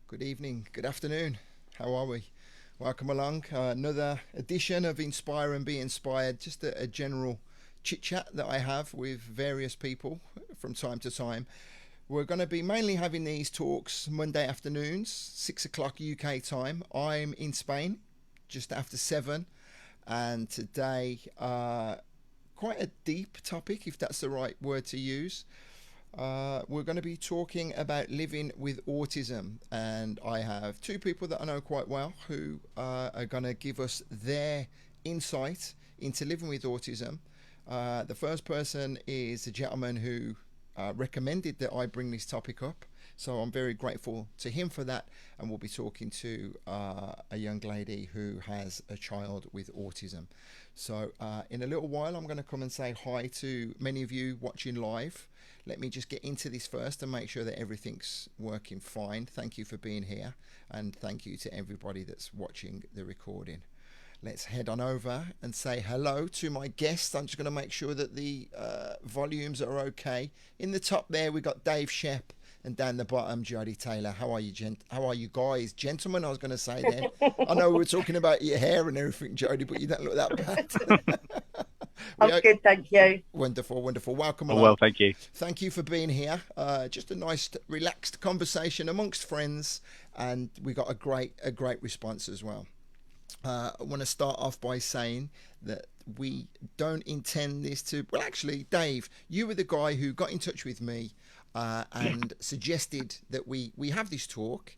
Good evening, good afternoon. How are we? Welcome along. Another edition of Inspire and Be Inspired. Just a general chit chat that I have with various people from time to time. We're going to be mainly having these talks Monday afternoons, 6 o'clock UK time. I'm in Spain, just after 7. And today, quite a deep topic, if that's the right word to use. We're going to be talking about living with autism, and I have two people that I know quite well who are going to give us their insight into living with autism. The first person is a gentleman who recommended that I bring this topic up, so I'm very grateful to him for that, and we'll be talking to a young lady who has a child with autism. So in a little while I'm going to come and say hi to many of you watching live. Let me just get into this first and make sure that everything's working fine. Thank you for being here, and thank you to everybody that's watching the recording. Let's head on over and say hello to my guests. I'm just going to make sure that the volumes are okay. In the top there, we've got Dave Shep, and down the bottom, Jody Taylor. How are you, How are you guys? Gentlemen, I was going to say then. I know we were talking about your hair and everything, Jody, but you don't look that bad. I'm good, thank you. Wonderful, wonderful. Welcome along. along. Well, thank you. Thank you for being here. Just a nice, relaxed conversation amongst friends, and we got a great response as well. I want to start off by saying that we don't intend this to... Well, actually, Dave, you were the guy who got in touch with me and suggested that we have this talk.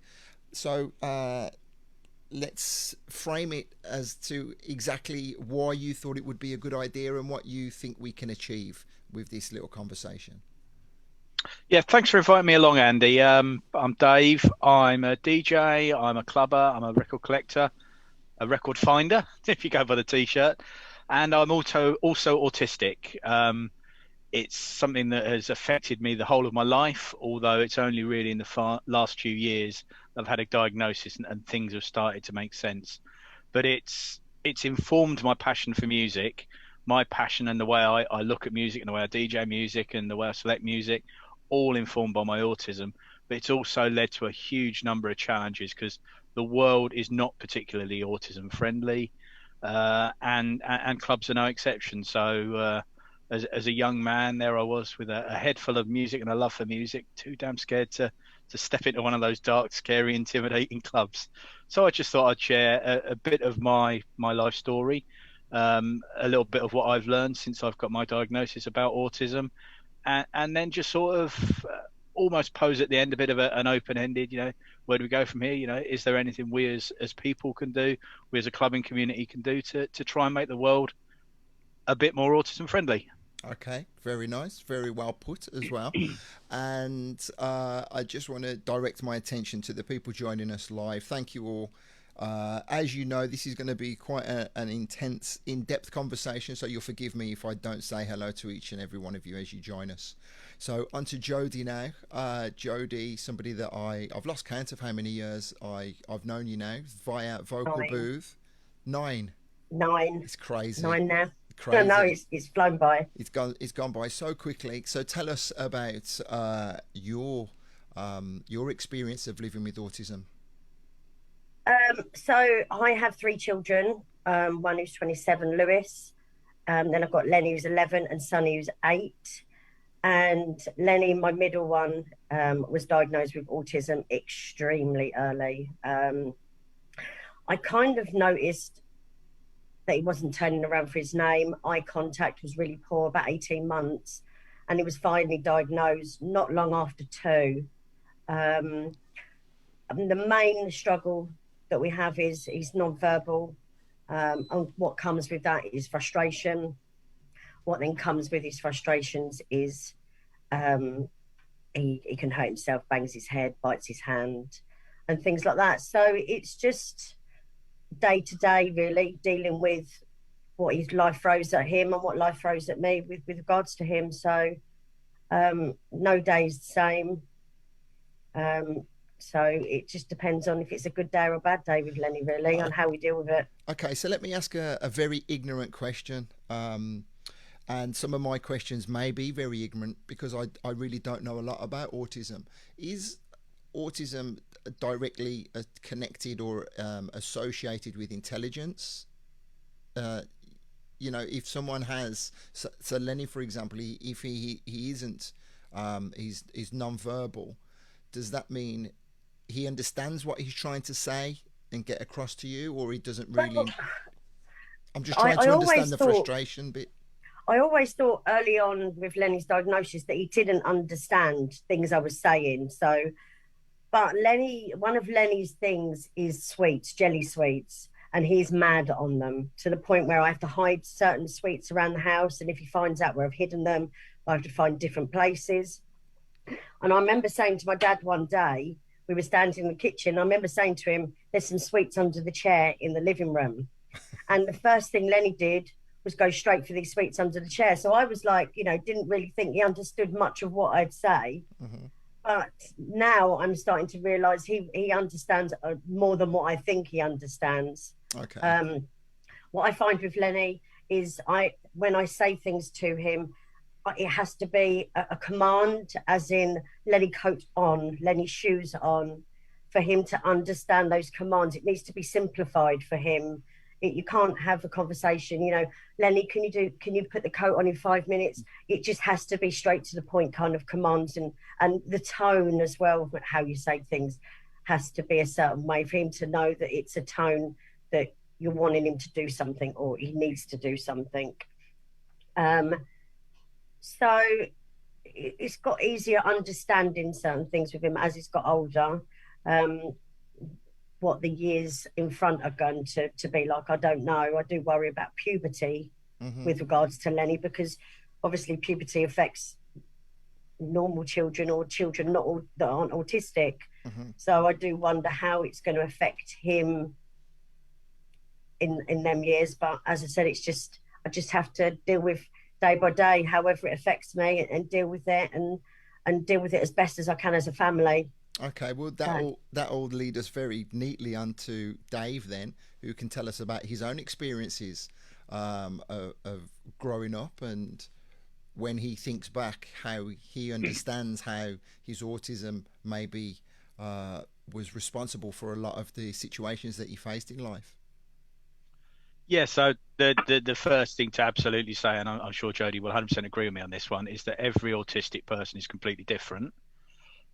So let's frame it as to exactly why you thought it would be a good idea and what you think we can achieve with this little conversation. Yeah, thanks for inviting me along, Andy. I'm Dave. I'm a DJ, I'm a clubber, I'm a record collector, a record finder, if you go by the t-shirt, and I'm also autistic. It's something that has affected me the whole of my life, although it's only really in the last few years I've had a diagnosis and things have started to make sense. But it's informed my passion for music, my passion and the way I look at music and the way I DJ music and the way I select music, all informed by my autism. But it's also led to a huge number of challenges because the world is not particularly autism friendly, and clubs are no exception. So as a young man, there I was with a head full of music and a love for music, too damn scared to step into one of those dark, scary, intimidating clubs. So I just thought I'd share a bit of my life story, a little bit of what I've learned since I've got my diagnosis about autism, and then just sort of almost pose at the end a bit of an open-ended, where do we go from here? Is there anything we as people can do, we as a clubbing community can do to try and make the world a bit more autism friendly? Okay, very nice, very well put as well. And I just want to direct my attention to the people joining us live. Thank you all. As you know, this is going to be quite an intense, in-depth conversation, so you'll forgive me if I don't say hello to each and every one of you as you join us. So on to Jody now. Jody, somebody that I've lost count of how many years I've known you now via Vocal Booth. 9. It's crazy. 9 now. Crazy. No, it's flown by. It's gone by so quickly. So tell us about your experience of living with autism. So I have 3 children. One who's 27, Lewis. Then I've got Lenny who's 11 and Sonny who's 8. And Lenny, my middle one, was diagnosed with autism extremely early. I kind of noticed that he wasn't turning around for his name. Eye contact was really poor, about 18 months. And he was finally diagnosed not long after 2. The main struggle that we have is he's non-verbal. And what comes with that is frustration. What then comes with his frustrations is he can hurt himself, bangs his head, bites his hand, and things like that. So it's just day to day, really, dealing with what his life throws at him and what life throws at me with regards to him. So no day's the same. So it just depends on if it's a good day or a bad day with Lenny, really, on how we deal with it. Okay, so let me ask a very ignorant question. And some of my questions may be very ignorant because I really don't know a lot about autism. Is autism directly connected or associated with intelligence? You know, if someone has, so Lenny, for example, if he isn't, he's non-verbal, does that mean he understands what he's trying to say and get across to you, or he doesn't really? I'm just trying to understand the frustration bit. I always thought early on with Lenny's diagnosis that he didn't understand things I was saying. So, but Lenny, one of Lenny's things is sweets, jelly sweets, and he's mad on them to the point where I have to hide certain sweets around the house. And if he finds out where I've hidden them, I have to find different places. And I remember saying to my dad one day, we were standing in the kitchen. I remember saying to him, "There's some sweets under the chair in the living room." And the first thing Lenny did was go straight for these sweets under the chair. So I was like, you know, didn't really think he understood much of what I'd say. Mm-hmm. But now I'm starting to realise he understands more than what I think he understands. Okay. What I find with Lenny is when I say things to him, it has to be a command, as in Lenny coat on, Lenny shoes on, for him to understand those commands. It needs to be simplified for him. You can't have a conversation, you know, Lenny, can you put the coat on in 5 minutes? It just has to be straight to the point kind of commands, and the tone as well, how you say things has to be a certain way for him to know that it's a tone that you're wanting him to do something or he needs to do something. So it's got easier understanding certain things with him as he's got older. What the years in front are going to be like, I don't know. I do worry about puberty with regards to Lenny, because obviously puberty affects normal children or children that aren't autistic. So I do wonder how it's going to affect him in them years. But as I said, I just have to deal with day by day, however it affects me, and deal with it and deal with it as best as I can as a family. Okay, well, that all lead us very neatly onto Dave then, who can tell us about his own experiences of growing up, and when he thinks back, how he understands how his autism maybe was responsible for a lot of the situations that he faced in life. Yeah, so the first thing to absolutely say, and I'm sure Jodie will 100% agree with me on this one, is that every autistic person is completely different.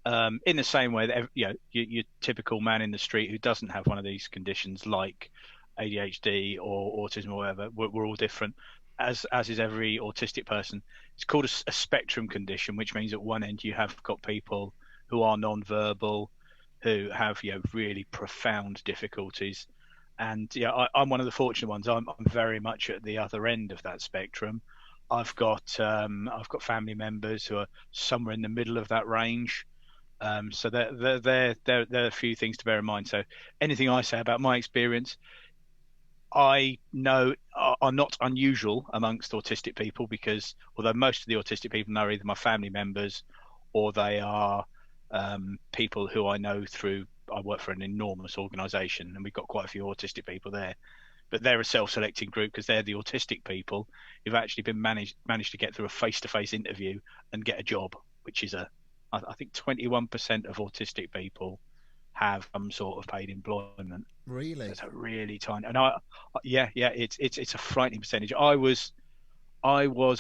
In the same way that your typical man in the street who doesn't have one of these conditions like ADHD or autism or whatever, we're all different, as is every autistic person. It's called a spectrum condition, which means at one end you have got people who are non-verbal, who have really profound difficulties, and I'm one of the fortunate ones. I'm very much at the other end of that spectrum. I've got family members who are somewhere in the middle of that range. So there are a few things to bear in mind. So anything I say about my experience, I know are not unusual amongst autistic people, because although most of the autistic people are either my family members or they are people who I know through, I work for an enormous organisation and we've got quite a few autistic people there, but they're a self-selecting group because they're the autistic people who've actually been managed to get through a face-to-face interview and get a job, which is I think 21% of autistic people have some sort of paid employment. Really? That's a really tiny, and it's a frightening percentage. I was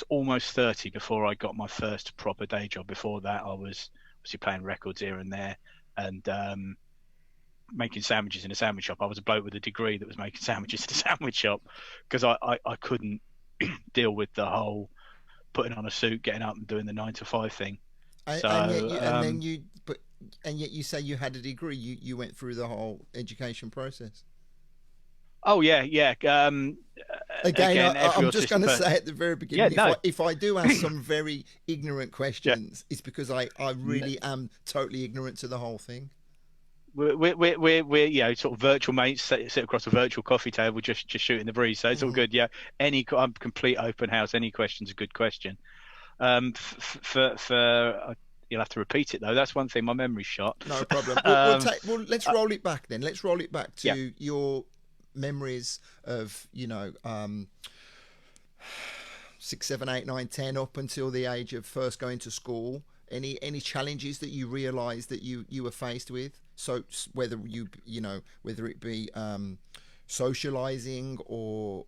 almost 30 before I got my first proper day job. Before that, I was obviously playing records here and there and making sandwiches in a sandwich shop. I was a bloke with a degree that was making sandwiches in a sandwich shop because I couldn't deal with the whole putting on a suit, getting up and doing the 9 to 5 thing. And yet you say you had a degree. You went through the whole education process. Oh yeah. Again, every I'm just going autistic to person. say at the very beginning, Yeah, no. if I do ask some very ignorant Yeah. questions, it's because I really am totally ignorant to the whole thing. We're sort of virtual mates sit across a virtual coffee table just shooting the breeze, so it's all good. Yeah, I'm complete open house. Any question's a good question. You'll have to repeat it though. That's one thing. My memory's shot. No problem. Let's Uh, roll it back then. Let's roll it back yeah. to your memories of 6, 7, 8, 9, 10, up until the age of first going to school. Any challenges that you realised that you were faced with? So whether whether it be socializing or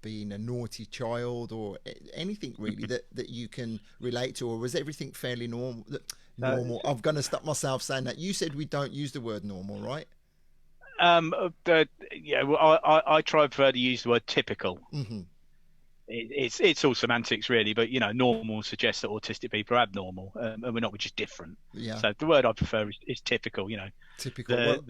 being a naughty child or anything really that you can relate to, or was everything fairly normal? Normal. I'm going to stop myself saying that. You said we don't use the word normal, right? Well, I prefer to use the word typical. Mm-hmm. It's all semantics really, but normal suggests that autistic people are abnormal, and we're not. We're just different. Yeah. So the word I prefer is typical. Typical.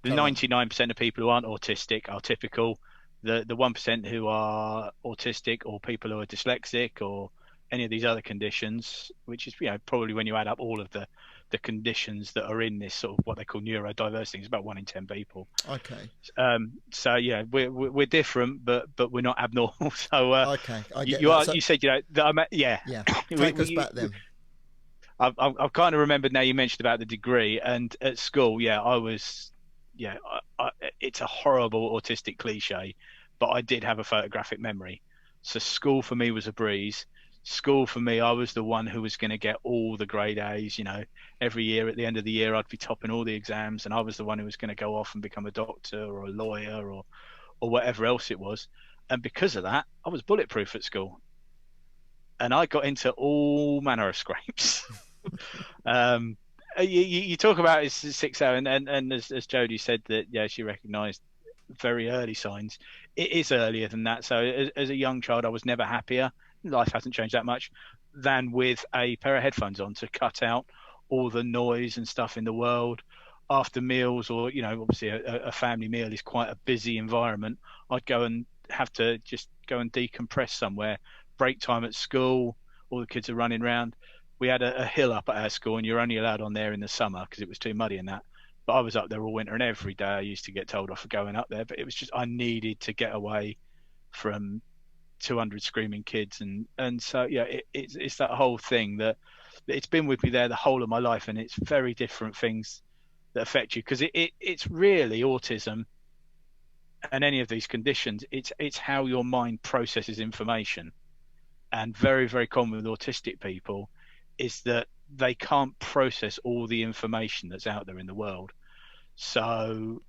The 99% of people who aren't autistic are typical. The 1% who are autistic or people who are dyslexic or any of these other conditions, which is probably when you add up all of the conditions that are in this sort of what they call neurodiversity, it's about 1 in 10 people. Okay. So we're different, but we're not abnormal. So okay, I get you that. are. So, you said that I'm yeah. Take us back then. I've kind of remembered now. You mentioned about the degree, and at school, I was. It's a horrible autistic cliche, but I did have a photographic memory. So school for me was a breeze. School for me, I was the one who was going to get all the grade A's. Every year at the end of the year, I'd be topping all the exams, and I was the one who was going to go off and become a doctor or a lawyer or whatever else it was. And because of that, I was bulletproof at school, and I got into all manner of scrapes. You talk about his 6 hour, and as Jodie said that she recognised very early signs. It is earlier than that. So as a young child, I was never happier. Life hasn't changed that much than with a pair of headphones on to cut out all the noise and stuff in the world. After meals, or obviously a family meal is quite a busy environment. I'd go and have to just go and decompress somewhere. Break time at school, all the kids are running around. We had a hill up at our school, and you're only allowed on there in the summer because it was too muddy and that. But I was up there all winter, and every day I used to get told off for going up there. But it was just I needed to get away from 200 screaming kids, and so it's that whole thing that it's been with me there the whole of my life, and it's very different things that affect you because it's really autism and any of these conditions. It's how your mind processes information, and very, very common with autistic people is that they can't process all the information that's out there in the world. So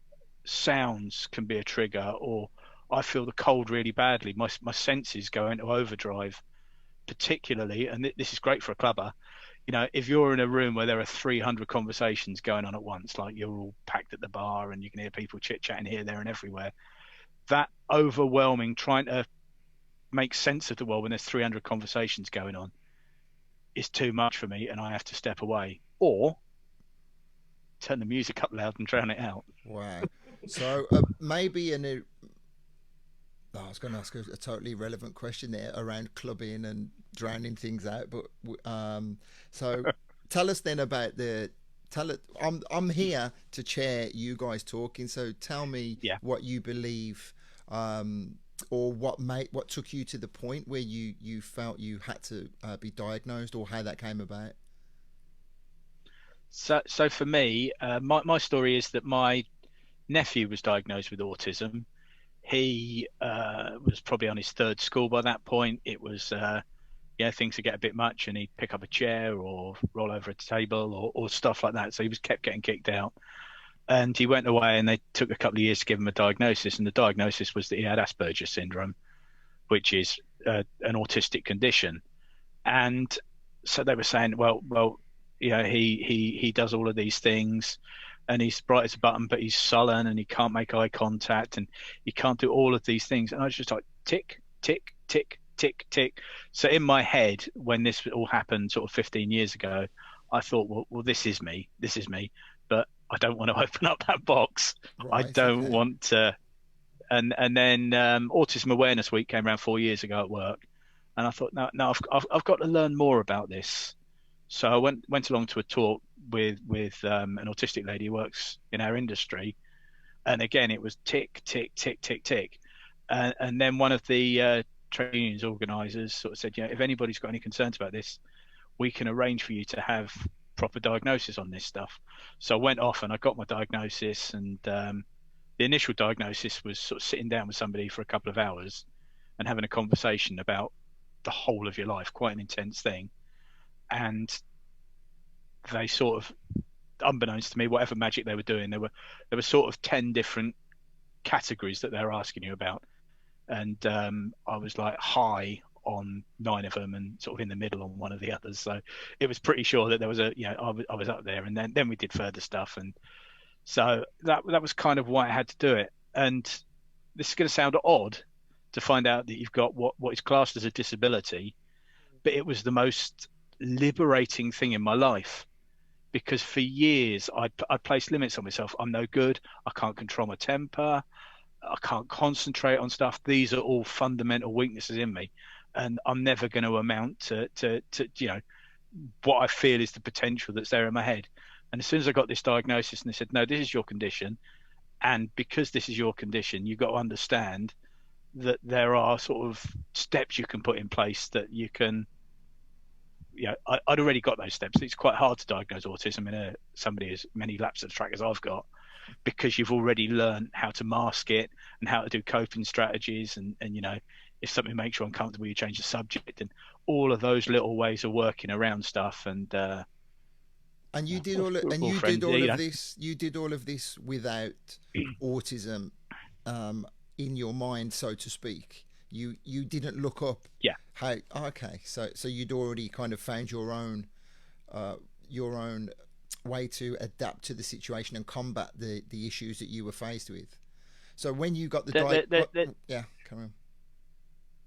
sounds can be a trigger, or I feel the cold really badly. My senses go into overdrive, particularly, and this is great for a clubber. If you're in a room where there are 300 conversations going on at once, like you're all packed at the bar and you can hear people chit-chatting here, there and everywhere, that overwhelming trying to make sense of the world when there's 300 conversations going on is too much for me, and I have to step away or turn the music up loud and drown it out. Wow. So maybe I was going to ask a totally irrelevant question there around clubbing and drowning things out, but so tell us then about I'm here to chair you guys talking, so tell me what you believe, or what took you to the point where you felt you had to be diagnosed, or how that came about. So for me, my story is that my nephew was diagnosed with autism. He was probably on his third school by that point. It was things would get a bit much, and he'd pick up a chair or roll over a table or stuff like that. So he was kept getting kicked out. And he went away, and they took a couple of years to give him a diagnosis. And the diagnosis was that he had Asperger's syndrome, which is an autistic condition. And so they were saying, well, he does all of these things, and he's bright as a button, but he's sullen, and he can't make eye contact, and he can't do all of these things. And I was just like, tick, tick, tick, tick, tick. So in my head, when this all happened sort of 15 years ago, I thought, well, this is me, but I don't want to open up that box. Right, I don't want to and then Autism Awareness Week came around 4 years ago at work, and I thought, no, I've got to learn more about this. So I went along to a talk with an autistic lady who works in our industry, and again it was tick tick tick tick tick, and then one of the trade unions organisers sort of said, if anybody's got any concerns about this, we can arrange for you to have proper diagnosis on this stuff. So I went off and I got my diagnosis, and the initial diagnosis was sort of sitting down with somebody for a couple of hours and having a conversation about the whole of your life, quite an intense thing. And they sort of, unbeknownst to me, whatever magic they were doing, there were sort of 10 different categories that they were asking you about. And I was like high on 9 of them and sort of in the middle on one of the others. So it was pretty sure that there was I was up there. And then we did further stuff. And so that was kind of why I had to do it. And this is going to sound odd to find out that you've got what is classed as a disability, but it was the most liberating thing in my life, because for years I placed limits on myself. I'm no good. I can't control my temper. I can't concentrate on stuff. These are all fundamental weaknesses in me, and I'm never going to amount to what I feel is the potential that's there in my head. And as soon as I got this diagnosis and they said, no, this is your condition, and because this is your condition, you've got to understand that there are sort of steps you can put in place that you can, I'd already got those steps. It's quite hard to diagnose autism in somebody as many laps of the track as I've got, because you've already learned how to mask it and how to do coping strategies. And if something makes you uncomfortable, you change the subject, and all of those little ways of working around stuff. And you did all of this. You did all of this without autism in your mind, so to speak. You didn't look up. Yeah. How? Okay. So you'd already kind of found your own way to adapt to the situation and combat the issues that you were faced with. So when you got yeah, come on.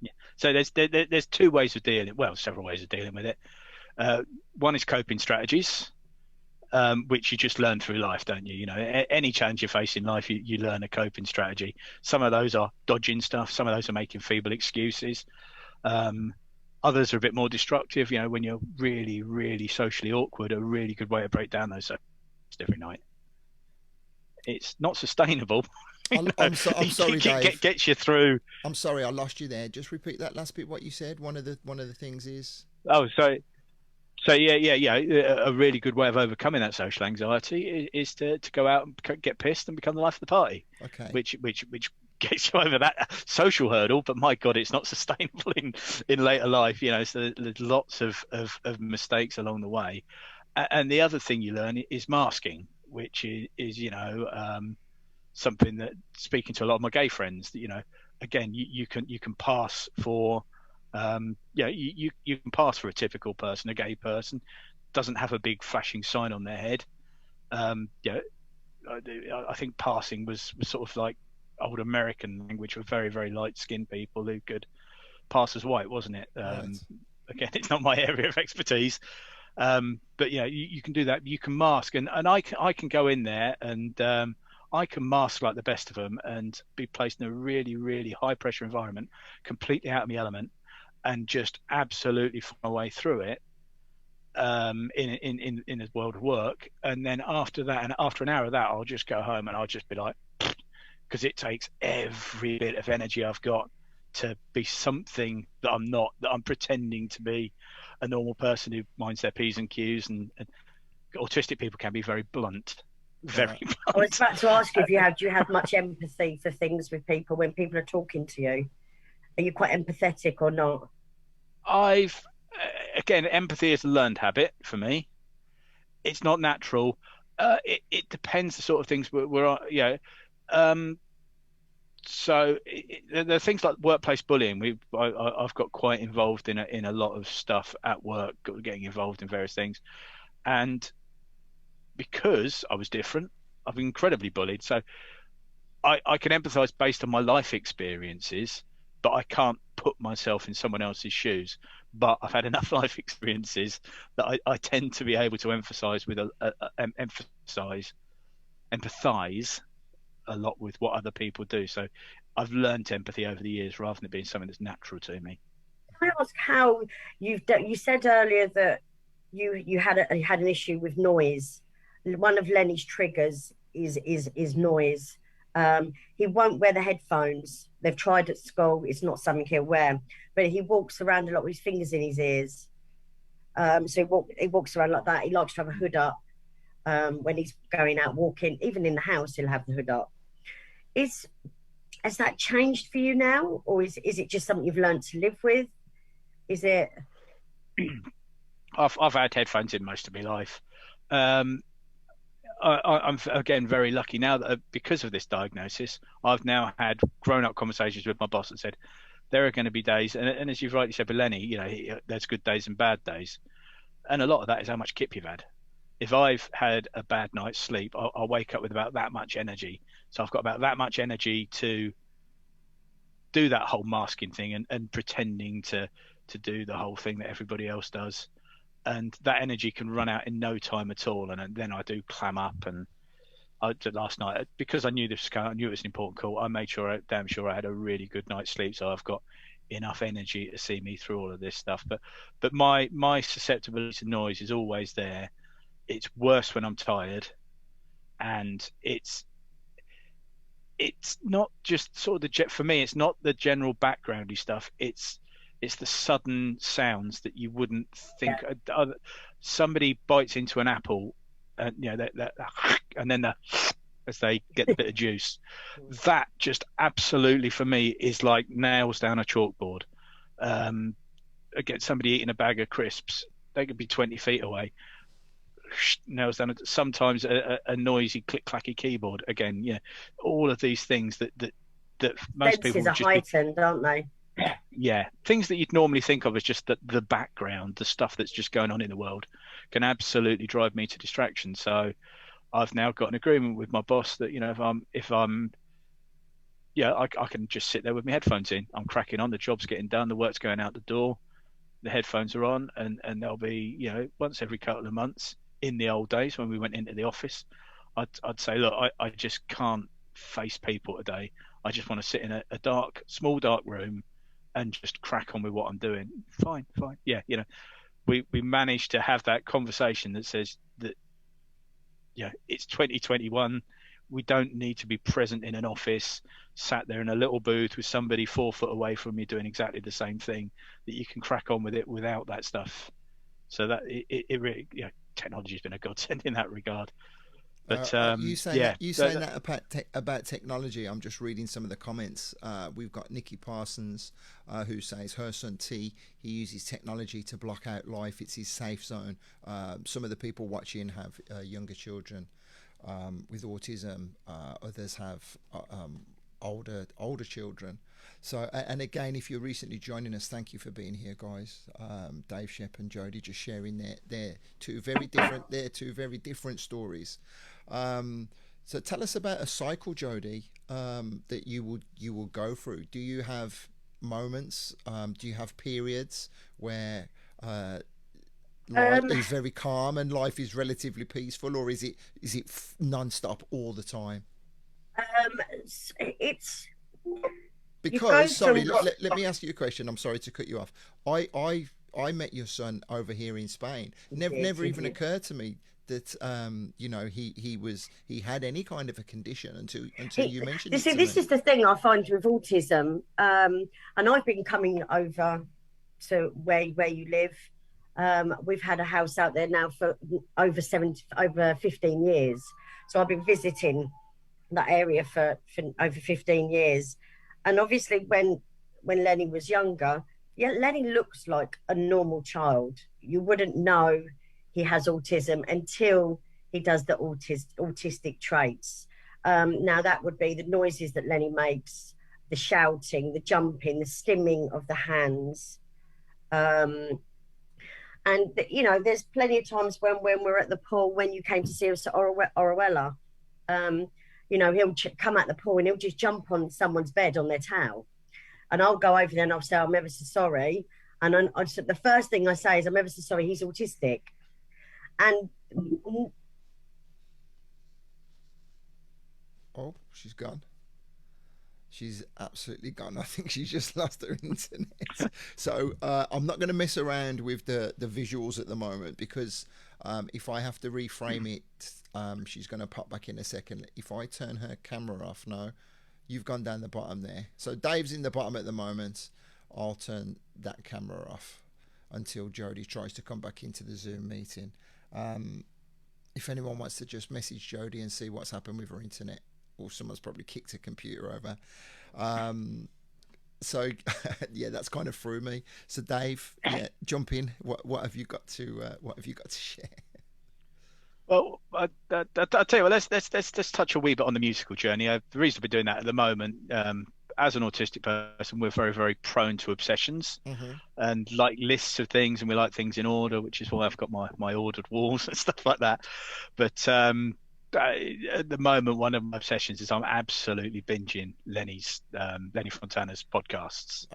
Yeah. So there's two ways of several ways of dealing with it. One is coping strategies, which you just learn through life, don't you? Any challenge you face in life, you learn a coping strategy. Some of those are dodging stuff. Some of those are making feeble excuses. Others are a bit more destructive. When you're really, really socially awkward, a really good way to break down those every night. It's not sustainable. I'm sorry, Dave. Gets you through. I'm sorry, I lost you there. Just repeat that last bit. What you said. One of the things is. Oh, So yeah. A really good way of overcoming that social anxiety is to go out and get pissed and become the life of the party. Okay. Which gets you over that social hurdle, but my God, it's not sustainable in later life. So there's lots of mistakes along the way. And the other thing you learn is masking, which is something that, speaking to a lot of my gay friends, that again you can pass for. You can pass for a typical person. A gay person doesn't have a big flashing sign on their head. I think passing was sort of like old American language for very, very light-skinned people who could pass as white, wasn't it? Right. Again, it's not my area of expertise, but you can do that. You can mask, and I can go in there and I can mask like the best of them and be placed in a really, really high-pressure environment, completely out of my element, and just absolutely find my way through it in the world of work. And then after that, and after an hour of that, I'll just go home and I'll just be like, because it takes every bit of energy I've got to be something that I'm not, that I'm pretending to be a normal person who minds their P's and Q's. And autistic people can be very blunt. Very blunt. I was about to ask you do you have much empathy for things with people when people are talking to you? Are you quite empathetic or not? Again, empathy is a learned habit for me. It's not natural. It depends the sort of things so there are things like workplace bullying. I've got quite involved in a lot of stuff at work, getting involved in various things, and because I was different, I've been incredibly bullied. So I can empathise based on my life experiences, but I can't put myself in someone else's shoes. But I've had enough life experiences that I tend to be able to empathise a lot with what other people do. So I've learned empathy over the years rather than it being something that's natural to me. Can I ask how you said earlier that you had an issue with noise. One of Lenny's triggers is noise. He won't wear the headphones. They've tried at school. It's not something he'll wear, but he walks around a lot with his fingers in his ears. So he walks around like that. He likes to have a hood up when he's going out walking. Even in the house, he'll have the hood up. Is Has that changed for you now, or is it just something you've learned to live with? Is it? I've had headphones in most of my life. I'm again very lucky now that because of this diagnosis, I've now had grown-up conversations with my boss and said there are going to be days, and as you've rightly said with Lenny, you know, there's good days and bad days, and a lot of that is how much kip you've had. If I've had a bad night's sleep, I'll wake up with about that much energy. So I've got about that much energy to do that whole masking thing and pretending to do the whole thing that everybody else does. And that energy can run out in no time at all. And then I do clam up. And last night, because I knew this, I knew it was an important call, I made sure, damn sure I had a really good night's sleep. So I've got enough energy to see me through all of this stuff. But my susceptibility to noise is always there. It's worse when I'm tired, and it's not just sort of for me, it's not the general backgroundy stuff. It's the sudden sounds that you wouldn't think. Somebody bites into an apple, and you know that and then as they get the bit of juice, that just absolutely for me is like nails down a chalkboard. Again, somebody eating a bag of crisps, they could be 20 feet away. Nails down. Sometimes a noisy click clacky keyboard. Again, yeah, all of these things that most people Senses are heightened, aren't they? Yeah, things that you'd normally think of as just the background, the stuff that's just going on in the world, can absolutely drive me to distraction. So I've now got an agreement with my boss that, you know, if I'm yeah, I can just sit there with my headphones in. I'm cracking on. The job's getting done. The work's going out the door. The headphones are on, and they'll be, you know, once every couple of months. In the old days when we went into the office, I'd say, look, I just can't face people today. I just want to sit in a small dark room and just crack on with what I'm doing. Fine. Yeah, you know, we managed to have that conversation that says that, yeah, it's 2021. We don't need to be present in an office, sat there in a little booth with somebody 4 foot away from you doing exactly the same thing, that you can crack on with it without that stuff. So that it really, you know, technology has been a godsend in that regard. But you saying that about technology, I'm just reading some of the comments. We've got Nikki Parsons, who says her son T, he uses technology to block out life. It's his safe zone. Some of the people watching have younger children with autism. Others have older children. So, and again, if you're recently joining us, thank you for being here, guys. Dave, Shep, and Jody just sharing their two very different stories. So, tell us about a cycle, Jody, that you will go through. Do you have moments? Do you have periods where life is very calm and life is relatively peaceful, or is it non-stop all the time? It's Because, sorry, let me ask you a question. I'm sorry to cut you off. I met your son over here in Spain. Never even occurred to me that you know, he had any kind of a condition until you mentioned it. This is the thing I find with autism, and I've been coming over to where you live. We've had a house out there now for over 15 years, so I've been visiting that area for over 15 years. And obviously when Lenny was younger, yeah, Lenny looks like a normal child. You wouldn't know he has autism until he does the autistic traits. Now that would be the noises that Lenny makes, the shouting, the jumping, the stimming of the hands. And you know, there's plenty of times when we're at the pool, when you came to see us at Orwella, you know, he'll come at the pool and he'll just jump on someone's bed on their towel. And I'll go over there and I'll say, I'm ever so sorry. And the first thing I say is, I'm ever so sorry, he's autistic. And oh, she's gone. She's absolutely gone. I think she's just lost her internet. So I'm not going to mess around with the visuals at the moment, because if I have to reframe it, she's going to pop back in a second. If I turn her camera off now, you've gone down the bottom there. So Dave's in the bottom at the moment. I'll turn that camera off until Jodie tries to come back into the Zoom meeting. If anyone wants to just message Jodie and see what's happened with her internet, or someone's probably kicked her computer over. So yeah, that's kind of threw me. So Dave, yeah, jump in. What have you got to share? Well, I'll tell you what. Let's touch a wee bit on the musical journey. The reason we're doing that at the moment, as an autistic person, we're very, very prone to obsessions and like lists of things, and we like things in order, which is why I've got my ordered walls and stuff like that. But at the moment, one of my obsessions is I'm absolutely binging Lenny Fontana's podcasts.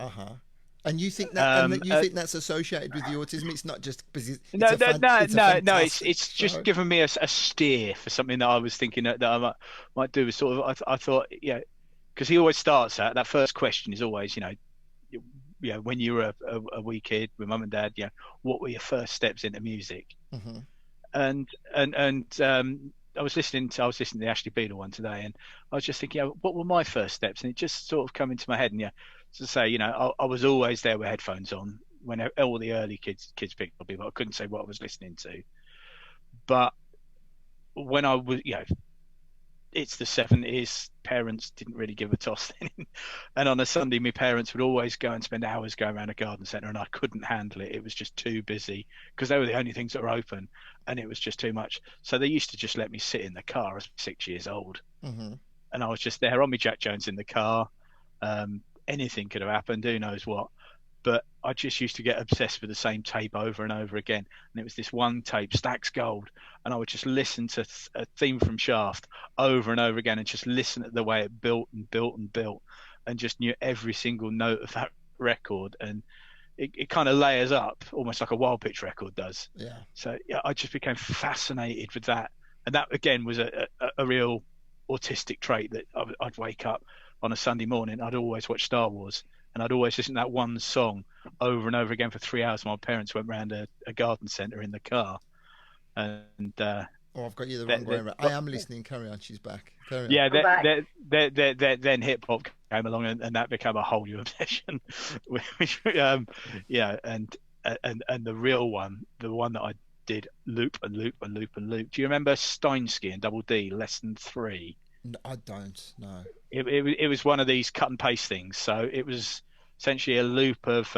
And you think that you think that's associated with the autism? It's not just because no. It's just given me a steer for something that I was thinking that I might do. With sort of, I thought, yeah, because he always starts out. That first question is always, when you were a wee kid with mum and dad, what were your first steps into music? And I was listening to the Ashley Beedle one today, and I was just thinking, what were my first steps? And it just sort of come into my head, and to say, I was always there with headphones on when all the early kids picked up, but I couldn't say what I was listening to. But when I was, it's the 70s, parents didn't really give a toss then. And on a Sunday, my parents would always go and spend hours going around a garden centre, and I couldn't handle it. It was just too busy because they were the only things that were open, and it was just too much. So they used to just let me sit in the car. I was 6 years old, and I was just there on my Jack Jones in the car. Anything could have happened, who knows what. But I just used to get obsessed with the same tape over and over again. And it was this one tape, Stax Gold. And I would just listen to a theme from Shaft over and over again, and just listen to the way it built and built and built, and just knew every single note of that record. And it kind of layers up almost like a Wild Pitch record does. Yeah. So yeah, I just became fascinated with that. And that, again, was a real autistic trait, that I'd wake up on a Sunday morning, I'd always watch Star Wars, and I'd always listen to that one song over and over again for 3 hours. My parents went round a garden centre in the car, and I've got you the wrong way around. I am listening. Carry on. She's back. Carry on. Yeah, then hip hop came along, and that became a whole new obsession. Which, and the real one, the one that I did loop and loop and loop and loop. Do you remember Steinsky and Double D Lesson 3? No, I don't. No. It was one of these cut and paste things. So it was essentially a loop of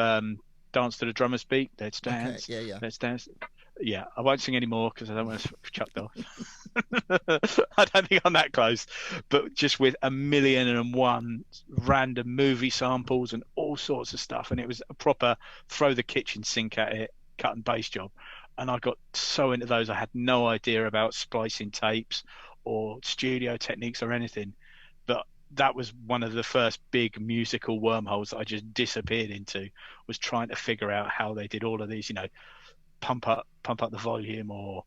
Dance to the Drummer's Beat. Let's dance. Okay, yeah. Let's dance. Yeah, I won't sing anymore because I don't want to chucked off. I don't think I'm that close, but just with 1,000,001 random movie samples and all sorts of stuff, and it was a proper throw the kitchen sink at it, cut and paste job. And I got so into those, I had no idea about splicing tapes or studio techniques or anything. But that was one of the first big musical wormholes that I just disappeared into, was trying to figure out how they did all of these, pump up the volume, or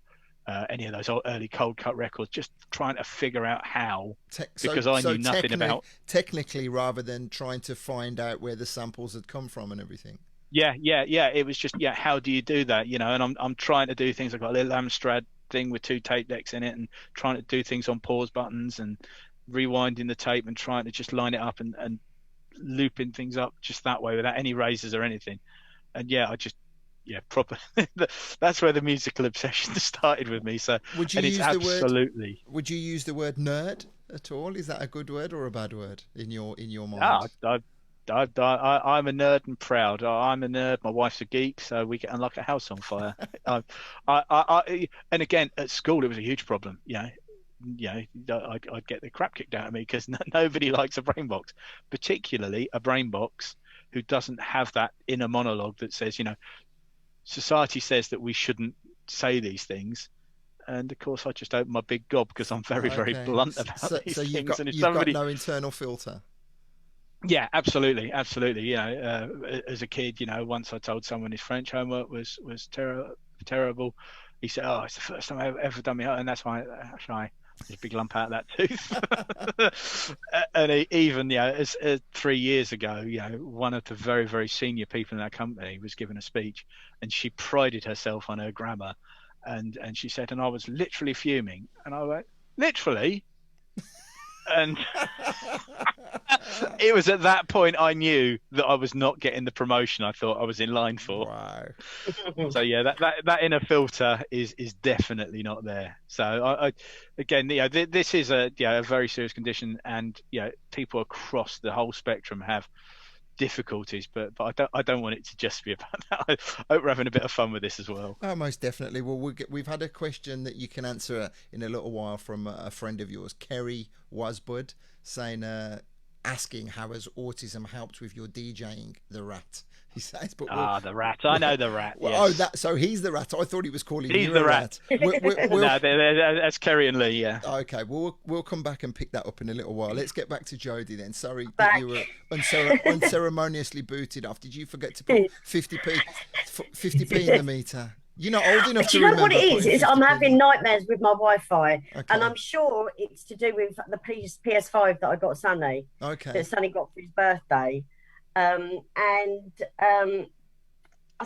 any of those old early cold cut records, just trying to figure out how, because I knew nothing about technically, rather than trying to find out where the samples had come from and everything. Yeah. It was just, how do you do that? And I'm trying to do things. I've got a little Amstrad thing with 2 tape decks in it, and trying to do things on pause buttons and rewinding the tape and trying to just line it up and looping things up just that way without any razors or anything. And proper. That's where the musical obsession started with me. So would you use the word nerd at all? Is that a good word or a bad word in your mind? I'm a nerd and proud. I'm a nerd. My wife's a geek, so we get like a house on fire. And again, at school, it was a huge problem. I'd get the crap kicked out of me because nobody likes a brain box, particularly a brain box who doesn't have that inner monologue that says, society says that we shouldn't say these things. And of course, I just open my big gob because I'm very, very blunt about these things. You've got no internal filter. Yeah, absolutely. As a kid, once I told someone his French homework was terrible. He said, "Oh, it's the first time I've ever done my homework," and that's why There's a big lump out of that tooth. And even, as 3 years ago, one of the very, very senior people in our company was giving a speech, and she prided herself on her grammar. And she said, and I was literally fuming. And I went, literally? And it was at that point I knew that I was not getting the promotion I thought I was in line for. Wow. So that inner filter is definitely not there. So I again, this is a very serious condition, and people across the whole spectrum have difficulties, but I don't want it to just be about that. I hope we're having a bit of fun with this as well. Oh, most definitely. Well, we've had a question that you can answer in a little while from a friend of yours, Kerry Wasbud, saying, asking how has autism helped with your DJing, the rat. He says, but the rat. I know the rat. Well, yes. Oh, so he's the rat. I thought he was calling he's you the a rat. No, that's Kerry and Lee. Yeah. Okay, we'll come back and pick that up in a little while. Let's get back to Jodie then. Sorry that you were unceremoniously booted off. Did you forget to put 50p in the meter? You're not old enough to remember. Do you know what it is I'm having nightmares with my Wi-Fi, okay. And I'm sure it's to do with the PS5 that I got Sonny. Okay. That Sonny got for his birthday, and I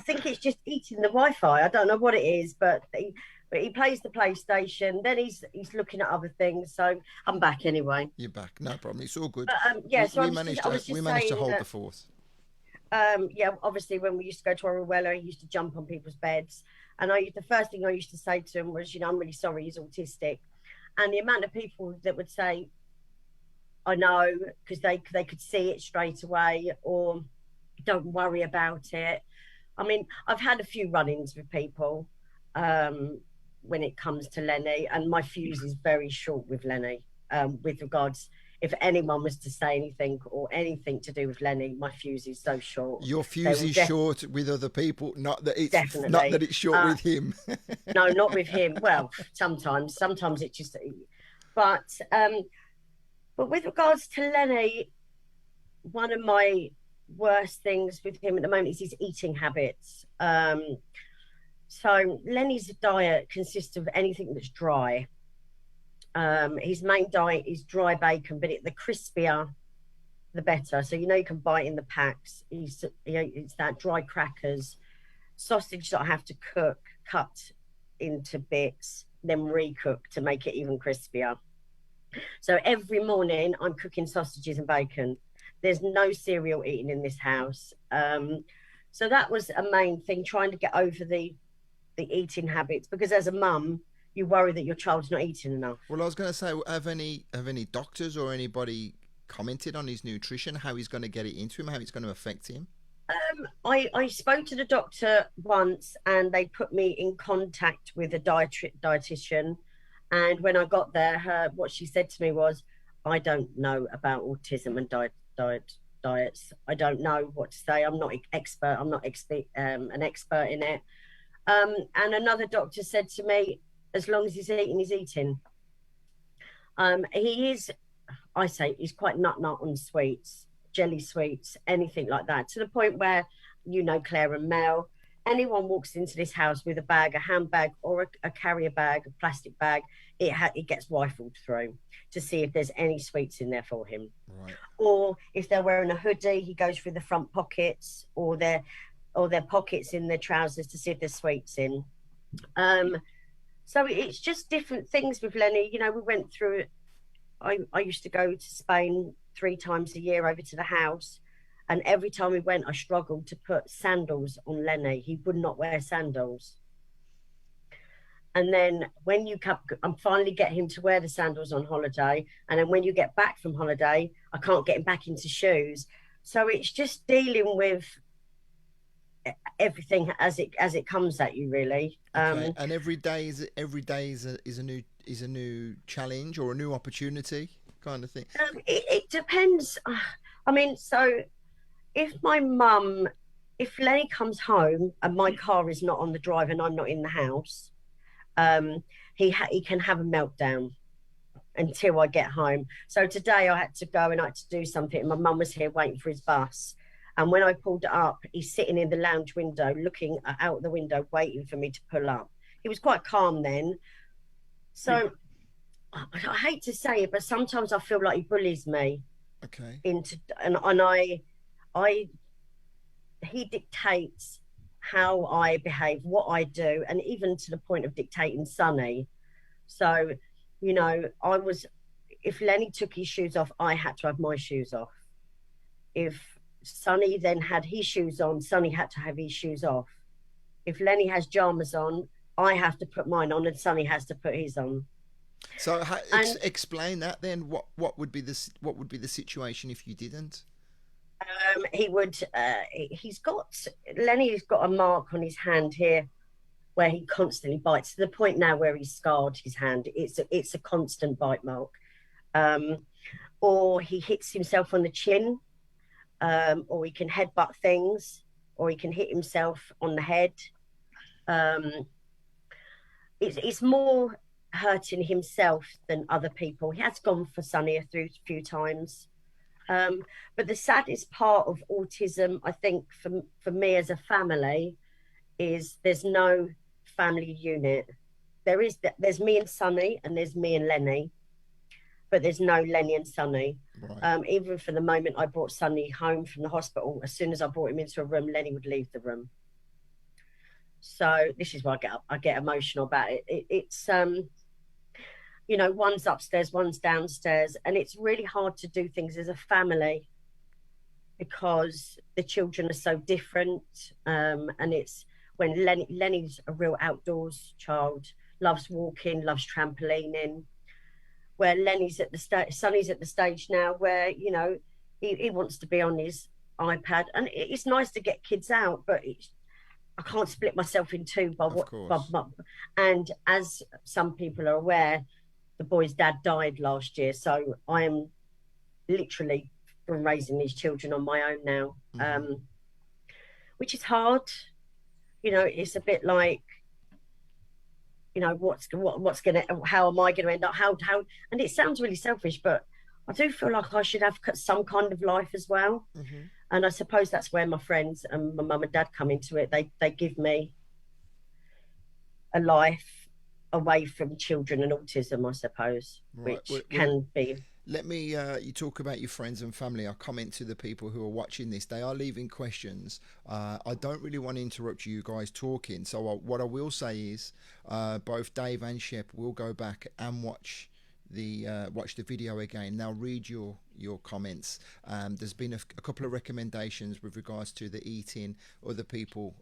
think it's just eating the Wi-Fi. I don't know what it is, but he plays the PlayStation. Then he's looking at other things. So I'm back anyway. You're back, no problem. It's all good. Yeah, so we managed to hold the fort. Obviously when we used to go to Orwella, he used to jump on people's beds. And the first thing I used to say to him was, I'm really sorry, he's autistic. And the amount of people that would say, I know, because they could see it straight away, or don't worry about it. I mean, I've had a few run-ins with people when it comes to Lenny, and my fuse is very short with Lenny with regards. If anyone was to say anything or anything to do with Lenny, my fuse is so short. Your fuse is short with other people, not that it's short with him. No, not with him. Well, sometimes it's just. But with regards to Lenny, one of my worst things with him at the moment is his eating habits. So Lenny's diet consists of anything that's dry. His main diet is dry bacon, but the crispier, the better. So you can buy it in the packs. It's that dry crackers, sausage that I have to cut into bits, then recook to make it even crispier. So every morning I'm cooking sausages and bacon. There's no cereal eating in this house. So that was a main thing, trying to get over the eating habits, because as a mum, you worry that your child's not eating enough. Well, I was going to say, have any doctors or anybody commented on his nutrition, how he's going to get it into him, how it's going to affect him? I spoke to the doctor once, and they put me in contact with a dietitian. And when I got there, what she said to me was, I don't know about autism and diets. I don't know what to say. I'm not expert. I'm not an expert in it. And another doctor said to me, as long as he's eating, he's eating. He's quite nut on sweets, jelly sweets, anything like that, to the point where, Claire and Mel, anyone walks into this house with a handbag or a carrier bag, a plastic bag, it gets rifled through to see if there's any sweets in there for him. Right. Or if they're wearing a hoodie, he goes through the front pockets or their pockets in their trousers to see if there's sweets in. So it's just different things with Lenny. We went through, I used to go to Spain 3 times a year over to the house. And every time we went, I struggled to put sandals on Lenny. He would not wear sandals. And then when I'm finally get him to wear the sandals on holiday. And then when you get back from holiday, I can't get him back into shoes. So it's just dealing with everything as it comes at you, really. Okay. And every day is a new challenge or a new opportunity, kind of thing. It depends. I mean, so if Lenny comes home and my car is not on the drive and I'm not in the house, he can have a meltdown until I get home. So today I had to go and I had to do something, and my mum was here waiting for his bus. And when I pulled it up, he's sitting in the lounge window, looking out the window, waiting for me to pull up. He was quite calm then. So I hate to say it, but sometimes I feel like he bullies me Okay. into, and I he dictates how I behave, what I do, and even to the point of dictating Sonny. So, I was, if Lenny took his shoes off, I had to have my shoes off. If Sonny then had his shoes on, Sonny had to have his shoes off. If Lenny has pajamas on, I have to put mine on, and Sonny has to put his on. So And explain that then. What would be the situation if you didn't? he would. Lenny's got a mark on his hand here where he constantly bites to the point now where he's scarred his hand. It's a constant bite mark. Um, or he hits himself on the chin, or he can headbutt things, or he can hit himself on the head. Um, it's more hurting himself than other people. He has gone for Sonny a few times. But the saddest part of autism, I think, for me as a family, is there's no family unit. There's me and Sonny, and there's me and Lenny, but there's no Lenny and Sonny. Right. Even for the moment I brought Sonny home from the hospital, as soon as I brought him into a room, Lenny would leave the room. So this is why I get emotional about it. It's one's upstairs, one's downstairs, and it's really hard to do things as a family because the children are so different. And it's when Lenny's a real outdoors child, loves walking, loves trampolining. Where Lenny's at the stage, Sonny's at the stage now where he wants to be on his iPad, and it's nice to get kids out, but I can't split myself in two by Of what. course. And as some people are aware, the boy's dad died last year, so I am literally from raising these children on my own now, which is hard. It's a bit like, what's gonna, how am I going to end up? How? And it sounds really selfish, but I do feel like I should have some kind of life as well. Mm-hmm. And I suppose that's where my friends and my mum and dad come into it. They give me a life away from children and autism, I suppose, Right. which can be. Let me. You talk about your friends and family. I comment to the people who are watching this. They are leaving questions. I don't really want to interrupt you guys talking. So what I will say is, both Dave and Shep will go back and watch the video again. Now read your comments. There's been a couple of recommendations with regards to the eating, other people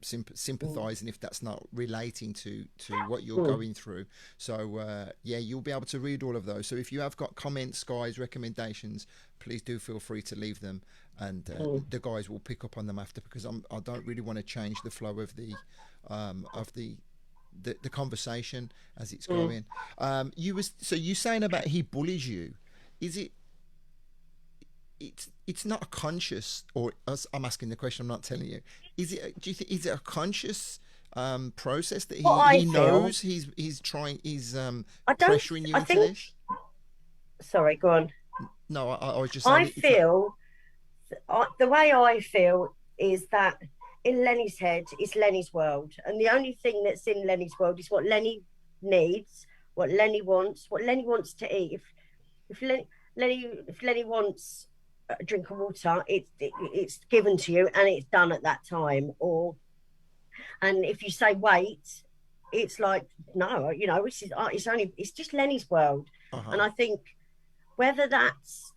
sympathizing if that's not relating to what you're going through. So you'll be able to read all of those. So if you have got comments, guys, recommendations, please do feel free to leave them, and the guys will pick up on them after, because I don't really want to change the flow of the conversation as it's going. You saying about he bullies you. Is it? It's not a conscious, or I'm asking the question, I'm not telling you. Is it? Do you think is it a conscious process that he knows he's pressuring you into this? Sorry, go on. No, I was just saying. The way I feel is that in Lenny's head, it's Lenny's world, and the only thing that's in Lenny's world is what Lenny needs, what Lenny wants to eat. If Lenny wants a drink of water, it's given to you and it's done at that time. And if you say wait, it's like no, it's just Lenny's world. And I think whether that's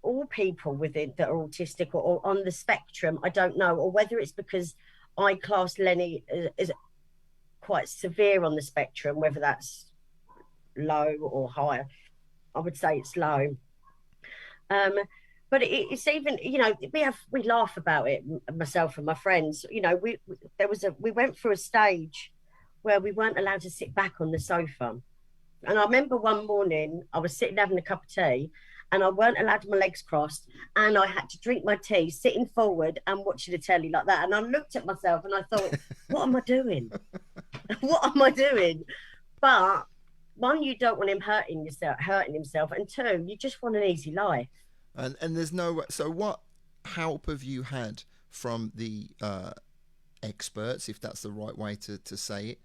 all people within that are autistic or on the spectrum, I don't know, or whether it's because I class Lenny as quite severe on the spectrum, whether that's low or higher. I would say it's low. But it's even, we laugh about it, myself and my friends. We went through a stage where we weren't allowed to sit back on the sofa. And I remember one morning I was sitting having a cup of tea, and I weren't allowed to have my legs crossed, and I had to drink my tea sitting forward and watching the telly like that. And I looked at myself and I thought, what am I doing? What am I doing? But one, you don't want him hurting himself, and two, you just want an easy life. And there's no. So what help have you had from the experts, if that's the right way to say it?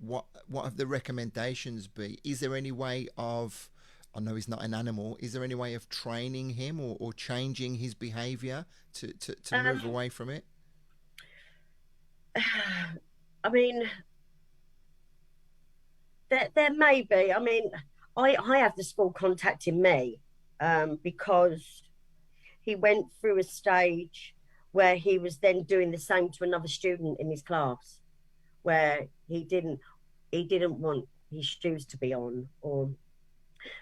what have the recommendations be? Is there any way of, I know he's not an animal, is there any way of training him or changing his behavior to move away from it? I mean, there may be. I mean, I have the school contacting me because he went through a stage where he was then doing the same to another student in his class, where he didn't want his shoes to be on. Or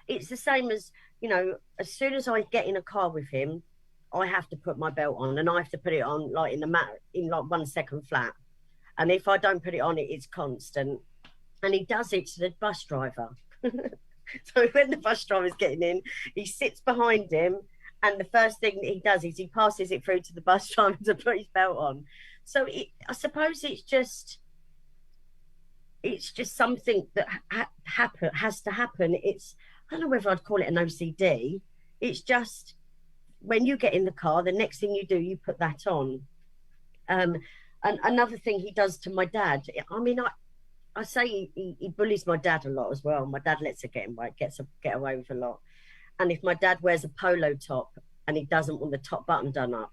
it's the same as, you know, as soon as I get in a car with him, I have to put my belt on, and I have to put it on like in like 1 second flat. And if I don't put it on, it's constant. And he does it to the bus driver. So when the bus driver's getting in, he sits behind him, and the first thing that he does is he passes it through to the bus driver to put his belt on. So I suppose it's just something that has to happen. I don't know whether I'd call it an OCD. It's just when you get in the car, the next thing you do, you put that on. And another thing he does to my dad, I mean, I say he bullies my dad a lot as well. My dad lets her get away with a lot. And if my dad wears a polo top and he doesn't want the top button done up,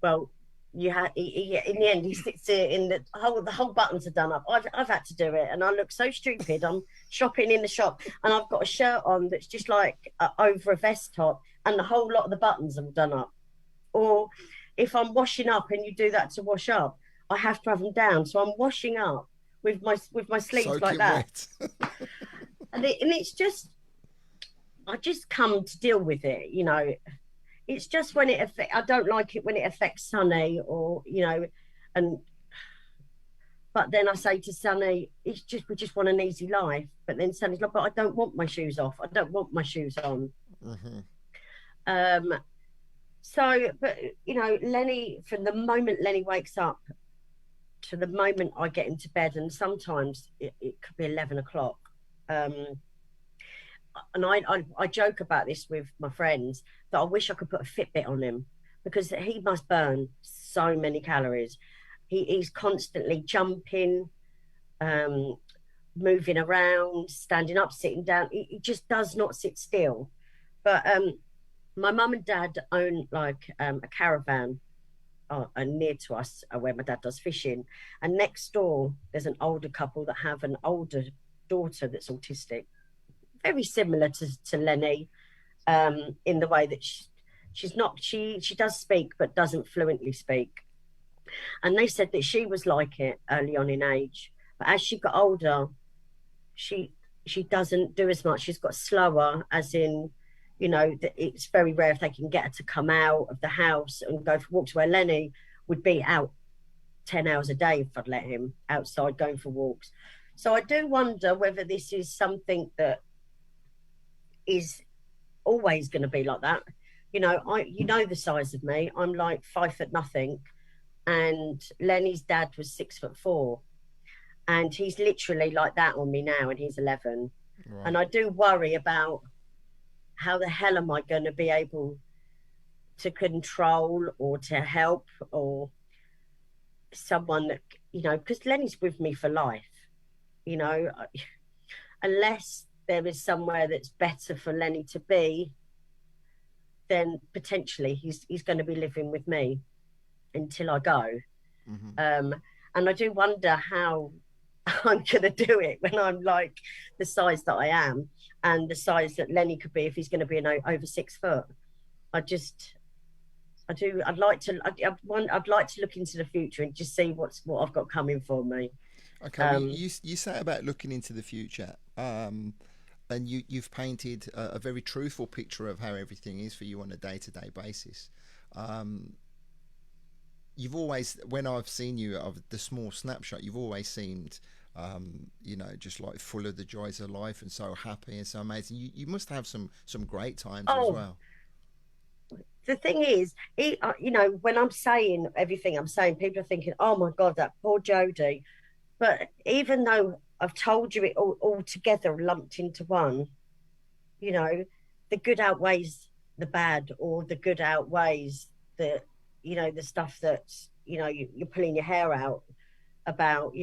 well, in the end he sits there in the whole buttons are done up. I've had to do it, and I look so stupid. I'm shopping in the shop and I've got a shirt on that's just like over a vest top, and the whole lot of the buttons are done up. Or if I'm washing up and you do that to wash up, I have to have them down. So I'm washing up with my sleeves like that. and it's just, I just come to deal with it, you know. It's just when I don't like it when it affects Sonny, or, you know, but then I say to Sonny, we just want an easy life. But then Sonny's like, but I don't want my shoes off. I don't want my shoes on. Mm-hmm. So, but, you know, Lenny, from the moment Lenny wakes up to the moment I get into bed, and sometimes it could be 11 o'clock. And I joke about this with my friends, that I wish I could put a Fitbit on him, because he must burn so many calories. He's constantly jumping, moving around, standing up, sitting down. He just does not sit still. But my mum and dad own like a caravan near to us where my dad does fishing. And next door, there's an older couple that have an older daughter that's autistic. Very similar to Lenny, in the way that she does speak but doesn't fluently speak. And they said that she was like it early on in age, but as she got older, she doesn't do as much. She's got slower, as in, you know, it's very rare if they can get her to come out of the house and go for walks, where Lenny would be out 10 hours a day if I'd let him outside going for walks. So I do wonder whether this is something that is always going to be like that. You know, you know the size of me. I'm like 5 foot nothing, and Lenny's dad was 6'4", and he's literally like that on me now, and he's 11. Right. And I do worry about how the hell am I going to be able to control or to help, or someone that, you know, because Lenny's with me for life, you know, unless there is somewhere that's better for Lenny to be, then potentially he's going to be living with me until I go. Mm-hmm. And I do wonder how I'm going to do it when I'm like the size that I am, and the size that Lenny could be if he's going to be over 6 foot. I'd like to look into the future and just see what I've got coming for me. Okay, you say about looking into the future, and you've painted a very truthful picture of how everything is for you on a day-to-day basis. You've always, when I've seen you of the small snapshot, you've always seemed, you know, just like full of the joys of life and so happy and so amazing. You must have some great times as well. The thing is, you know, when I'm saying everything I'm saying, people are thinking, oh my God, that poor Jodie. But even though I've told you it all together, lumped into one, you know, the good outweighs the bad, or the good outweighs the, you know, the stuff that's, you know, you're pulling your hair out. about,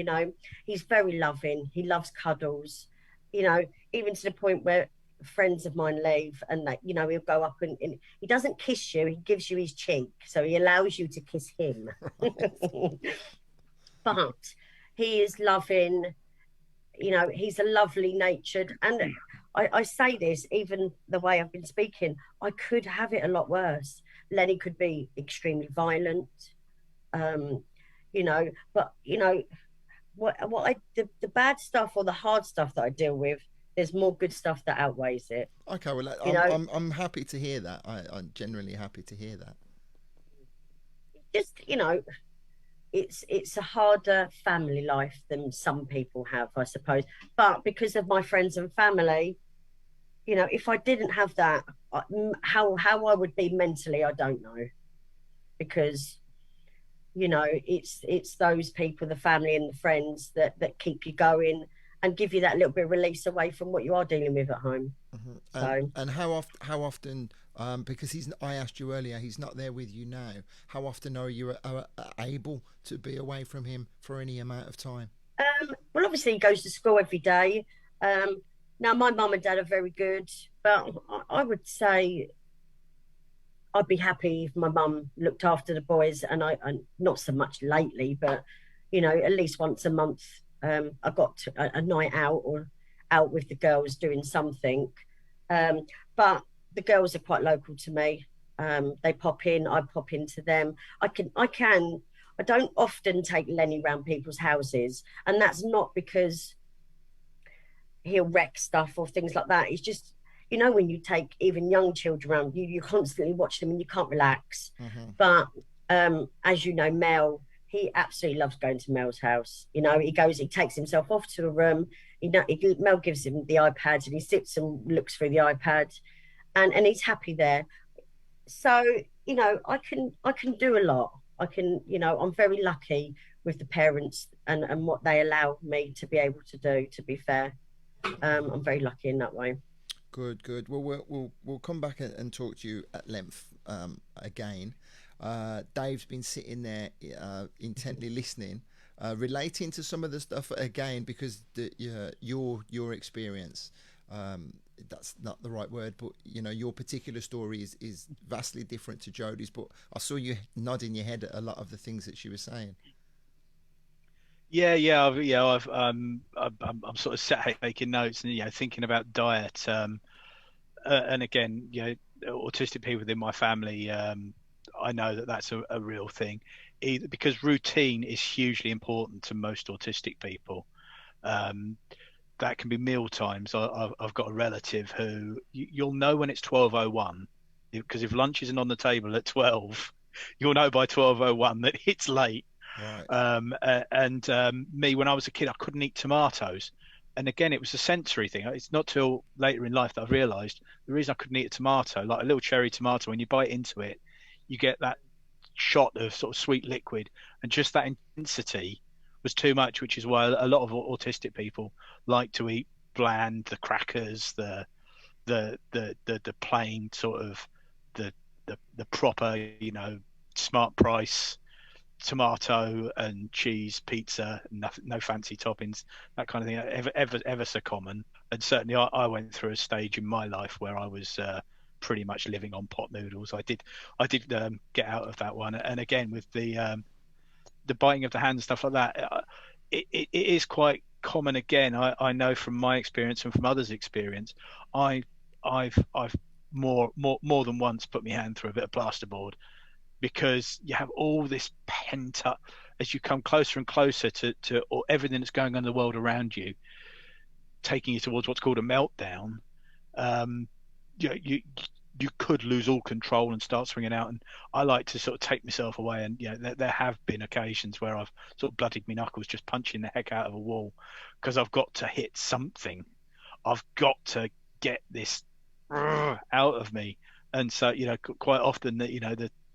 he's very loving. He loves cuddles, even to the point where friends of mine leave and that, he'll go up and he doesn't kiss you, he gives you his cheek. So he allows you to kiss him. But he is loving, he's a lovely natured. And I say this, even the way I've been speaking, I could have it a lot worse. Lenny could be extremely violent, but the bad stuff or the hard stuff that I deal with, there's more good stuff that outweighs it. Okay, well, I'm happy to hear that. I'm generally happy to hear that. Just it's a harder family life than some people have, I suppose. But because of my friends and family, if I didn't have that, how I would be mentally, I don't know, because it's those people, the family and the friends that keep you going and give you that little bit of release away from what you are dealing with at home. Mm-hmm. And how often, because I asked you earlier, he's not there with you now. How often are you able to be away from him for any amount of time? Well, obviously he goes to school every day. Now my mum and dad are very good, but I would say I'd be happy if my mum looked after the boys, and I not so much lately, but at least once a month, I got a night out or out with the girls doing something. But the girls are quite local to me. They pop in, I pop into them. I don't often take Lenny around people's houses, and that's not because he'll wreck stuff or things like that. It's just, when you take even young children around, you constantly watch them and you can't relax. Mm-hmm. But as you know, Mel, he absolutely loves going to Mel's house. He takes himself off to a room. Mel gives him the iPad and he sits and looks through the iPad, and he's happy there. So I can do a lot. I'm very lucky with the parents and what they allow me to be able to do. To be fair, I'm very lucky in that way. Good. Well, we'll come back and talk to you at length again. Dave's been sitting there intently listening, relating to some of the stuff again, because your experience, that's not the right word, but your particular story is vastly different to Jodie's. But I saw you nodding your head at a lot of the things that she was saying. I'm sort of sat here making notes and thinking about diet. And again, autistic people within my family, I know that that's a real thing, either because routine is hugely important to most autistic people. That can be meal times. I've got a relative who you'll know when it's 12:01, because if lunch isn't on the table at 12, you'll know by 12:01 that it's late. Right. Me, when I was a kid, I couldn't eat tomatoes. And again, it was a sensory thing. It's not till later in life that I've realised the reason I couldn't eat a tomato, like a little cherry tomato, when you bite into it, you get that shot of sort of sweet liquid, and just that intensity was too much, which is why a lot of autistic people like to eat bland, the crackers, the plain sort of the proper, smart price tomato and cheese pizza, no fancy toppings, that kind of thing, ever so common. And certainly I went through a stage in my life where I was pretty much living on pot noodles. I did get out of that one. And again, with the biting of the hand and stuff like that, it is quite common. Again, I know from my experience and from others' experience, I've more than once put my hand through a bit of plasterboard, because you have all this pent up, as you come closer and closer to everything that's going on in the world around you, taking you towards what's called a meltdown. You could lose all control and start swinging out. And I like to sort of take myself away. And there have been occasions where I've sort of bloodied my knuckles just punching the heck out of a wall, because I've got to hit something. I've got to get this out of me. And so quite often that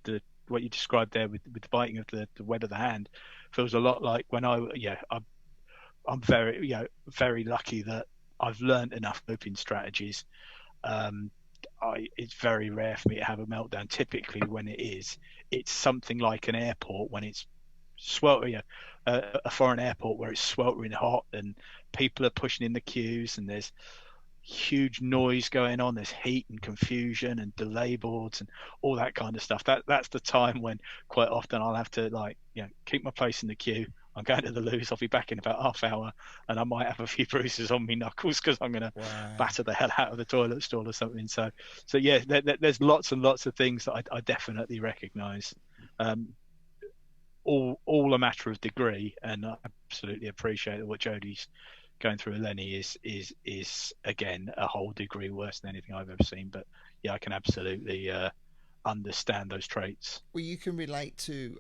the what you described there with the biting of the web of the hand feels a lot like when I'm very very lucky that I've learned enough coping strategies. It's very rare for me to have a meltdown. Typically when it's something like an airport, when it's a foreign airport where it's sweltering hot and people are pushing in the queues and there's huge noise going on, there's heat and confusion and delay boards and all that kind of stuff. That's the time when quite often I'll have to keep my place in the queue. I'm going to the loo, I'll be back in about half hour and I might have a few bruises on my knuckles because I'm going to batter the hell out of the toilet stall or something. So yeah, there's lots and lots of things that I definitely recognise. All a matter of degree, and I absolutely appreciate that what Jodie's going through with Lenny is again a whole degree worse than anything I've ever seen. But yeah, I can absolutely understand those traits. Well, you can relate to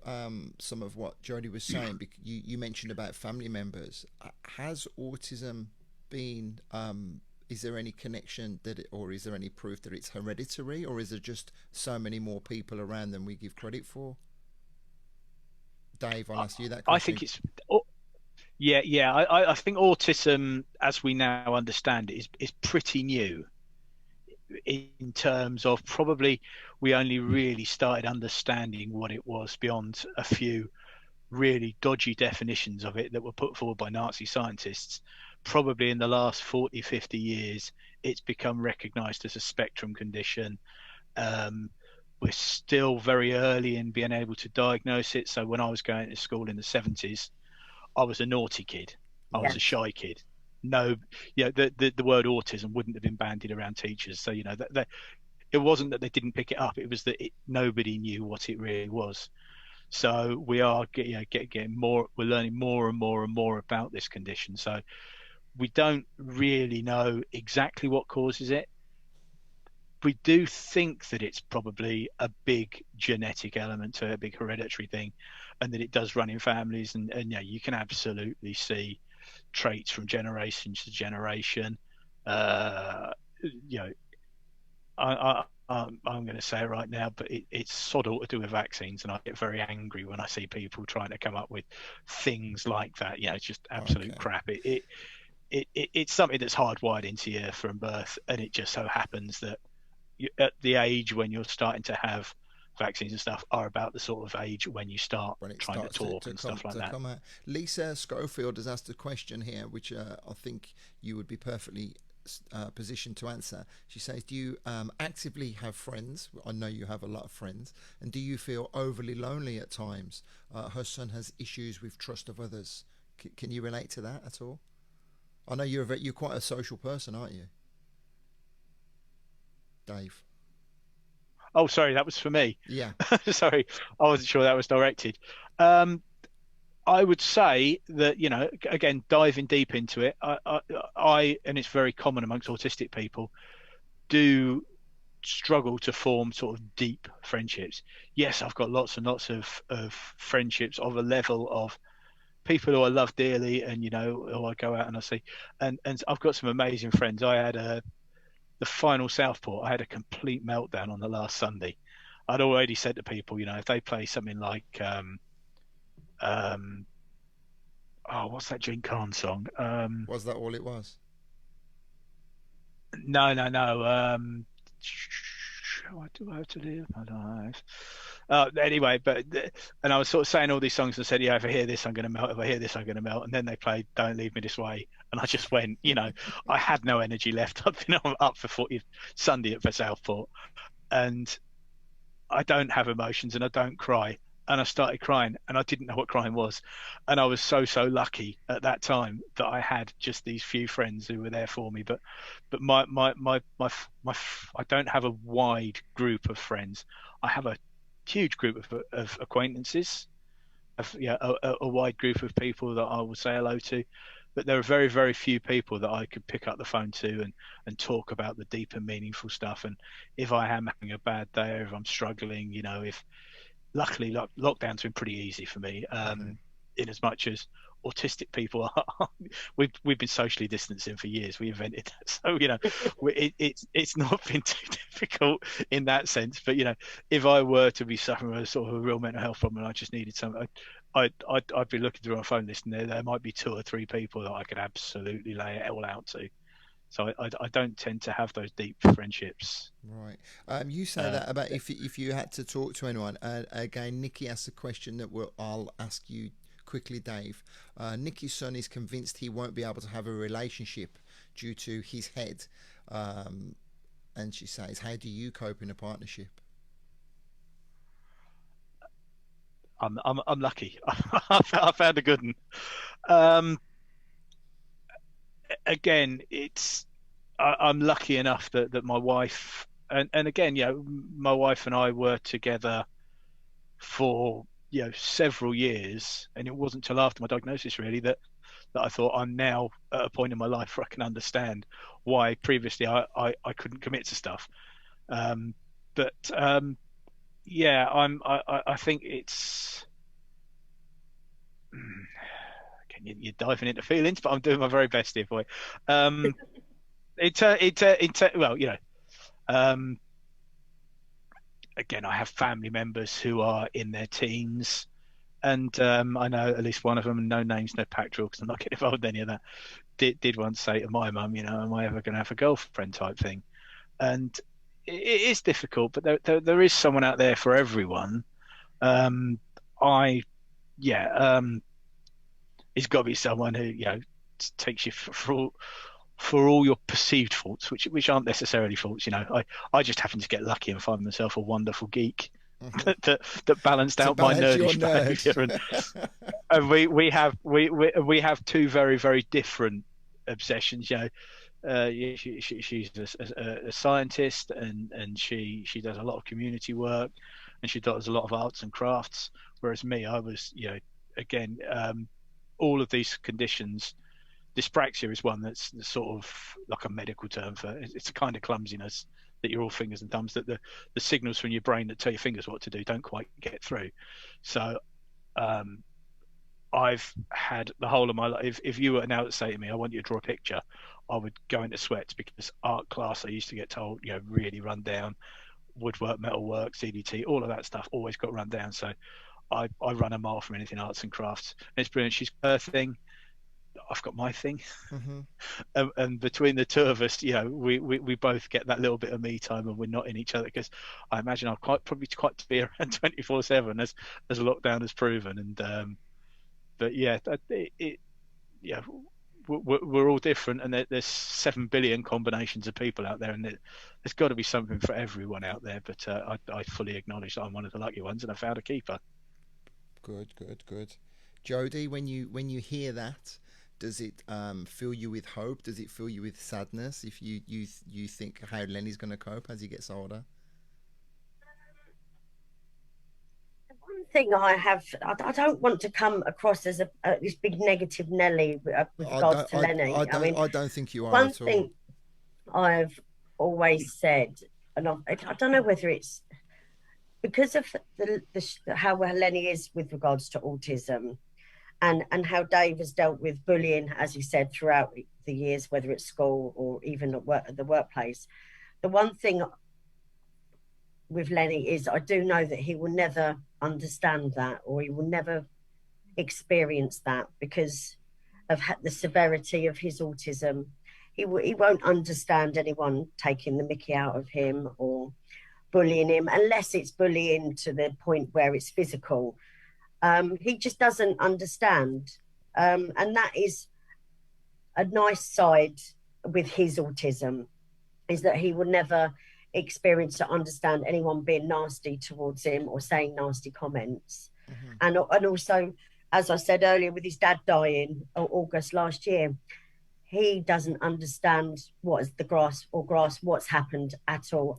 some of what Jodie was saying. Because you mentioned about family members. Has autism been? Is there any connection or is there any proof that it's hereditary, or is there just so many more people around than we give credit for? Dave, I'll ask you that question. I think it's. Yeah. I think autism, as we now understand it, is pretty new. In terms of probably we only really started understanding what it was beyond a few really dodgy definitions of it that were put forward by Nazi scientists. Probably in the last 40, 50 years, it's become recognized as a spectrum condition. We're still very early in being able to diagnose it. So when I was going to school in the 70s, I was a naughty kid. I was a shy kid. No, the word autism wouldn't have been bandied around teachers. So, it wasn't that they didn't pick it up. It was that nobody knew what it really was. So we are getting more. We're learning more and more and more about this condition. So we don't really know exactly what causes it. We do think that it's probably a big genetic element to a big hereditary thing, and that it does run in families. And you can absolutely see traits from generation to generation. I'm going to say it right now, but it's sort of to do with vaccines, and I get very angry when I see people trying to come up with things like that. It's just absolute crap. It's something that's hardwired into you from birth, and it just so happens that at the age when you're starting to have vaccines and stuff are about the sort of age when you start trying to talk and stuff like that. Lisa Schofield has asked a question here, which I think you would be perfectly positioned to answer. She says, do you actively have friends? I know you have a lot of friends. And do you feel overly lonely at times? Her son has issues with trust of others. Can you relate to that at all? I know you're quite a social person, aren't you, Dave? Oh, sorry, that was for me. Yeah. Sorry, I wasn't sure that was directed. I would say that, again, diving deep into it, I and it's very common amongst autistic people, do struggle to form sort of deep friendships. Yes, I've got lots and lots of friendships of a level of people who I love dearly, and who I go out and I see, and I've got some amazing friends. I had the final Southport, I had a complete meltdown on the last Sunday. I'd already said to people, if they play something like, what's that Gene Khan song? Was that all it was? No. What do I have to live my life? Anyway, and I was sort of saying all these songs and said, if I hear this, I'm going to melt. If I hear this, I'm going to melt. And then they played Don't Leave Me This Way. And I just went, I had no energy left. I'd been up for 40 Sunday for Southport. And I don't have emotions and I don't cry. And I started crying and I didn't know what crying was. And I was so lucky at that time that I had just these few friends who were there for me. But my I don't have a wide group of friends. I have a huge group of acquaintances, a wide group of people that I will say hello to. But there are very, very few people that I could pick up the phone to and talk about the deep and meaningful stuff. And if I am having a bad day or if I'm struggling, if luckily lockdown's been pretty easy for me, in as much as autistic people are, we've been socially distancing for years. We invented that, so it's not been too difficult in that sense. But if I were to be suffering with a sort of a real mental health problem and I just needed something, I'd be looking through my phone list and there might be 2 or 3 people that I could absolutely lay it all out to. So I don't tend to have those deep friendships. Right. You say that about if you had to talk to anyone. Again, Nikki asked a question that I'll ask you quickly, Dave. Nikki's son is convinced he won't be able to have a relationship due to his head. And she says, how do you cope in a partnership? I'm lucky. I found a good one. Um, Again, I'm lucky enough that my wife and again, my wife and I were together for several years, and it wasn't till after my diagnosis really that I thought I'm now at a point in my life where I can understand why previously I couldn't commit to stuff. But yeah, I think it's again, you're diving into feelings, but I'm doing my very best here for you. Well, um, again, I have family members who are in their teens, and I know at least one of them, and no names, no pactoral, because I'm not getting involved in any of that. Did once say to my mum, am I ever going to have a girlfriend type thing? And it is difficult, but there is someone out there for everyone. I yeah, it's got to be someone who takes you for all your perceived faults, which aren't necessarily faults. I just happen to get lucky and find myself a wonderful geek that balanced out my nerdish behaviour, and we have two very, very different obsessions. She's a scientist, and she does a lot of community work, and she does a lot of arts and crafts. Whereas me, I was, again, all of these conditions. Dyspraxia is one that's sort of like a medical term for it's a kind of clumsiness that you're all fingers and thumbs, that the signals from your brain that tell your fingers what to do don't quite get through. So I've had the whole of my life. If you were now to say to me, I want you to draw a picture, I would go into sweats, because art class, I used to get told, really run down. Woodwork, metalwork, CDT, all of that stuff always got run down. So I run a mile from anything arts and crafts. And it's brilliant. She's her thing. I've got my thing. Mm-hmm. And between the two of us, we both get that little bit of me time, and we're not in each other, because I imagine I'll probably quite to be around 24/7 as lockdown has proven. And but yeah, we're all different, and there's 7 billion combinations of people out there, and there's got to be something for everyone out there. But I fully acknowledge that I'm one of the lucky ones, and I found a keeper. Good. Jodie, when you hear that, does it fill you with hope? Does it fill you with sadness if you think how Lenny's going to cope as he gets older? One thing I don't want to come across as this big negative Nelly with regards to Lenny. I don't think you are one at all. thing I've always said, and I don't know whether it's because of how Lenny is with regards to autism, and how Dave has dealt with bullying, as he said, throughout the years, whether it's school or even at the workplace. The one thing with Lenny is I do know that he will never understand that, or he will never experience that, because of the severity of his autism. He won't understand anyone taking the mickey out of him or bullying him, unless it's bullying to the point where it's physical. He just doesn't understand. And that is a nice side with his autism, is that he will never experience or understand anyone being nasty towards him or saying nasty comments. Mm-hmm. And also, as I said earlier, with his dad dying August last year, he doesn't understand what is the grass what's happened at all.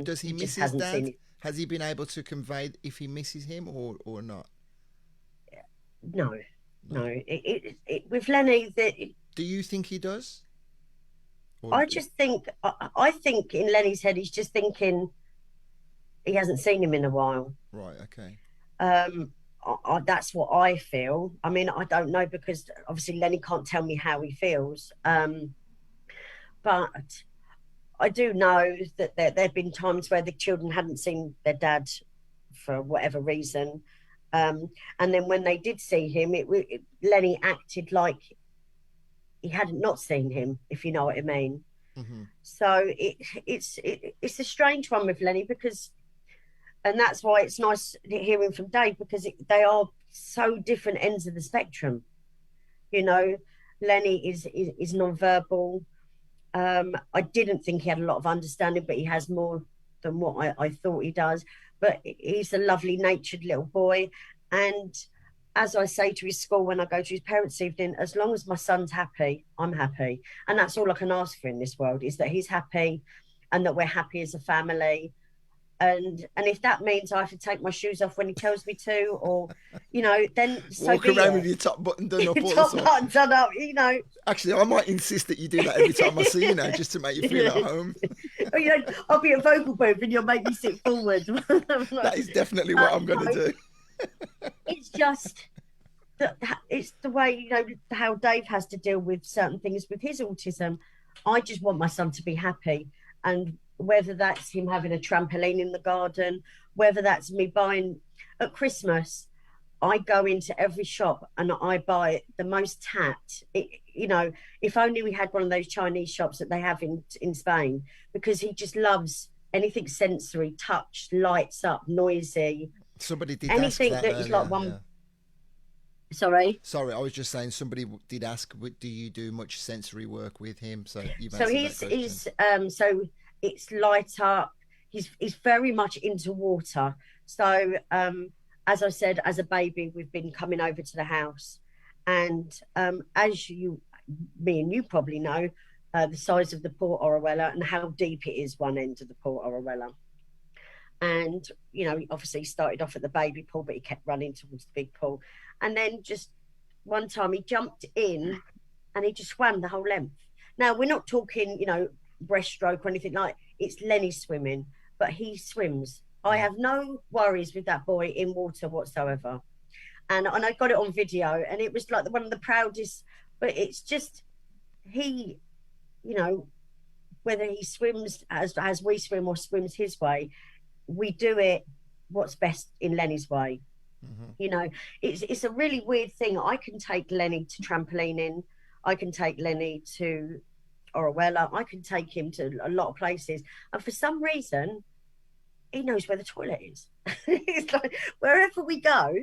Does he miss his dad? Has he been able to convey if he misses him or not? No. With Lenny, do you think he does? I think in Lenny's head, he's just thinking he hasn't seen him in a while. Right. Okay. That's what I feel. I mean, I don't know, because obviously Lenny can't tell me how he feels. But I do know that there have been times where the children hadn't seen their dad for whatever reason. And then when they did see him, Lenny acted like he hadn't not seen him, if you know what I mean. Hmm. So it's a strange one with Lenny, because, and that's why it's nice hearing from Dave, because they are so different ends of the spectrum. You know, Lenny is non-verbal. I didn't think he had a lot of understanding, but he has more than what I thought he does. But he's a lovely natured little boy. And as I say to his school when I go to his parents' evening, as long as my son's happy, I'm happy. And that's all I can ask for in this world, is that he's happy and that we're happy as a family. And if that means I have to take my shoes off when he tells me to, or, then so Walk be around with it. your top button done up all the Top time. button done up. Actually, I might insist that you do that every time I see you now, just to make you feel at home. Or, I'll be a vocal booth and you'll make me sit forward. That is definitely what I'm going to do. It's just that it's the way, how Dave has to deal with certain things with his autism. I just want my son to be happy. And whether that's him having a trampoline in the garden, whether that's me buying at Christmas, I go into every shop and I buy the most tat. If only we had one of those Chinese shops that they have in Spain, because he just loves anything sensory, touch, lights up, noisy, Somebody did ask anything that that is like earlier. one. Yeah. Sorry. Sorry, I was just saying somebody did ask, do you do much sensory work with him? So you've So answered he's that question. he's so it's light up. He's very much into water. So as I said, as a baby, we've been coming over to the house, and as me and you probably know, the size of the Port Orwella and how deep it is one end of the Port Orwella. And obviously he started off at the baby pool, but he kept running towards the big pool, and then just one time he jumped in and he just swam the whole length. Now we're not talking, breaststroke or anything like. It's Lenny swimming, but he swims. I have no worries with that boy in water whatsoever. And I got it on video, and it was like one of the proudest. But it's just he, whether he swims as we swim or swims his way, we do it what's best in Lenny's way. Mm-hmm. It's a really weird thing. I can take Lenny to trampolining. I can take Lenny to Orwella. I can take him to a lot of places. And for some reason, he knows where the toilet is. It's like wherever we go,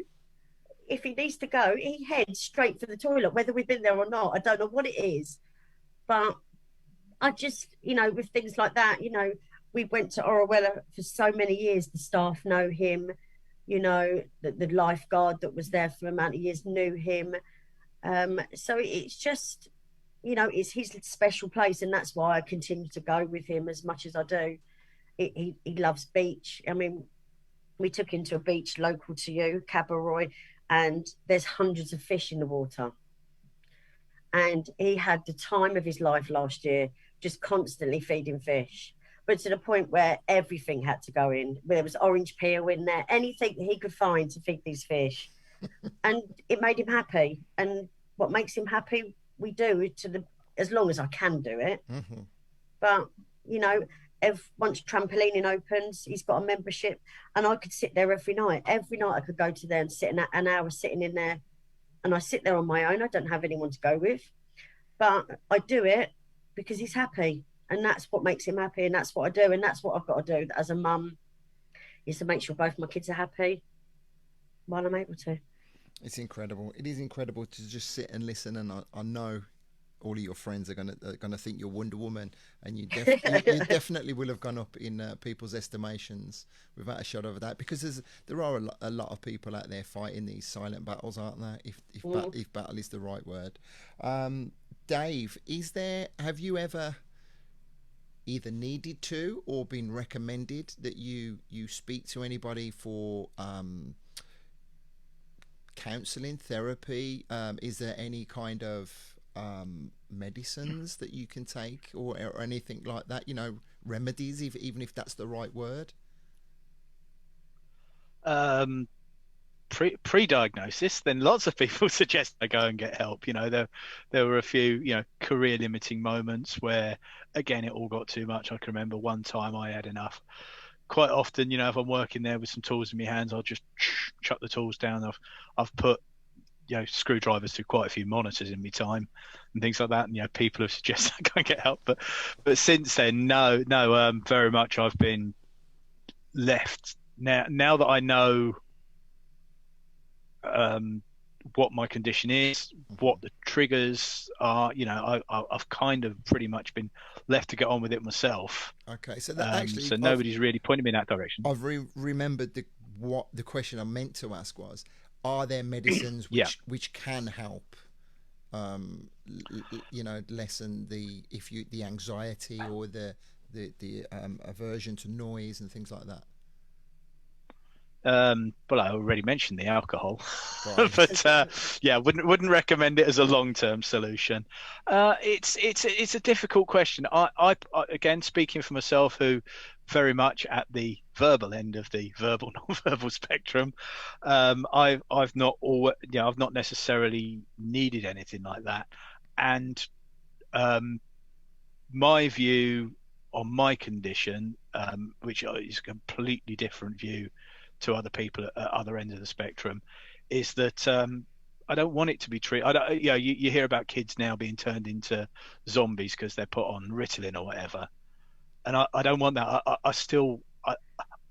if he needs to go, he heads straight for the toilet, whether we've been there or not. I don't know what it is. But I just, with things like that, we went to Orwella for so many years. The staff know him. The lifeguard that was there for a amount of years knew him. So it's just, it's his special place, and that's why I continue to go with him as much as I do. He loves beach. I mean, we took him to a beach local to you, Cabaroy, and there's hundreds of fish in the water. And he had the time of his life last year, just constantly feeding fish. But to the point where everything had to go in. There was orange peel in there, anything that he could find to feed these fish. And it made him happy. And what makes him happy, we do as long as I can do it. Mm-hmm. But, once trampolining opens, he's got a membership, and I could sit there every night. Every night I could go to there and sit an hour sitting in there. And I sit there on my own. I don't have anyone to go with. But I do it because he's happy. And that's what makes him happy. And that's what I do. And that's what I've got to do as a mum, is to make sure both my kids are happy while I'm able to. It's incredible. It is incredible to just sit and listen. And I know all of your friends are gonna think you're Wonder Woman, and you definitely will have gone up in people's estimations without a shadow of a doubt, because there are a lot of people out there fighting these silent battles, aren't there? If battle is the right word. Dave, have you ever either needed to or been recommended that you speak to anybody for counseling, therapy? Is there any kind of medicines that you can take or anything like that, remedies, even if that's the right word? Pre-diagnosis, then lots of people suggest I go and get help. There were a few career limiting moments where, again, it all got too much. I can remember one time I had enough. Quite often, if I'm working there with some tools in my hands, I'll just chuck the tools down. I've put screwdrivers through quite a few monitors in my time and things like that. And people have suggested I go and get help, but since then, no, very much I've been left. Now that I know what my condition is, what the triggers are, I've kind of pretty much been left to get on with it myself. Okay, so that actually, so nobody's really pointed me in that direction. I've remembered what the question I meant to ask was: are there medicines which can help, lessen the anxiety or the aversion to noise and things like that? Well, I already mentioned the alcohol, Right. but wouldn't recommend it as a long-term solution. It's a difficult question. I again, speaking for myself, who very much at the verbal end of the verbal non-verbal spectrum, I've not necessarily needed anything like that, and my view on my condition, which is a completely different view to other people at other ends of the spectrum, is that I don't want it to be treated. You hear about kids now being turned into zombies because they're put on Ritalin or whatever, and I don't want that.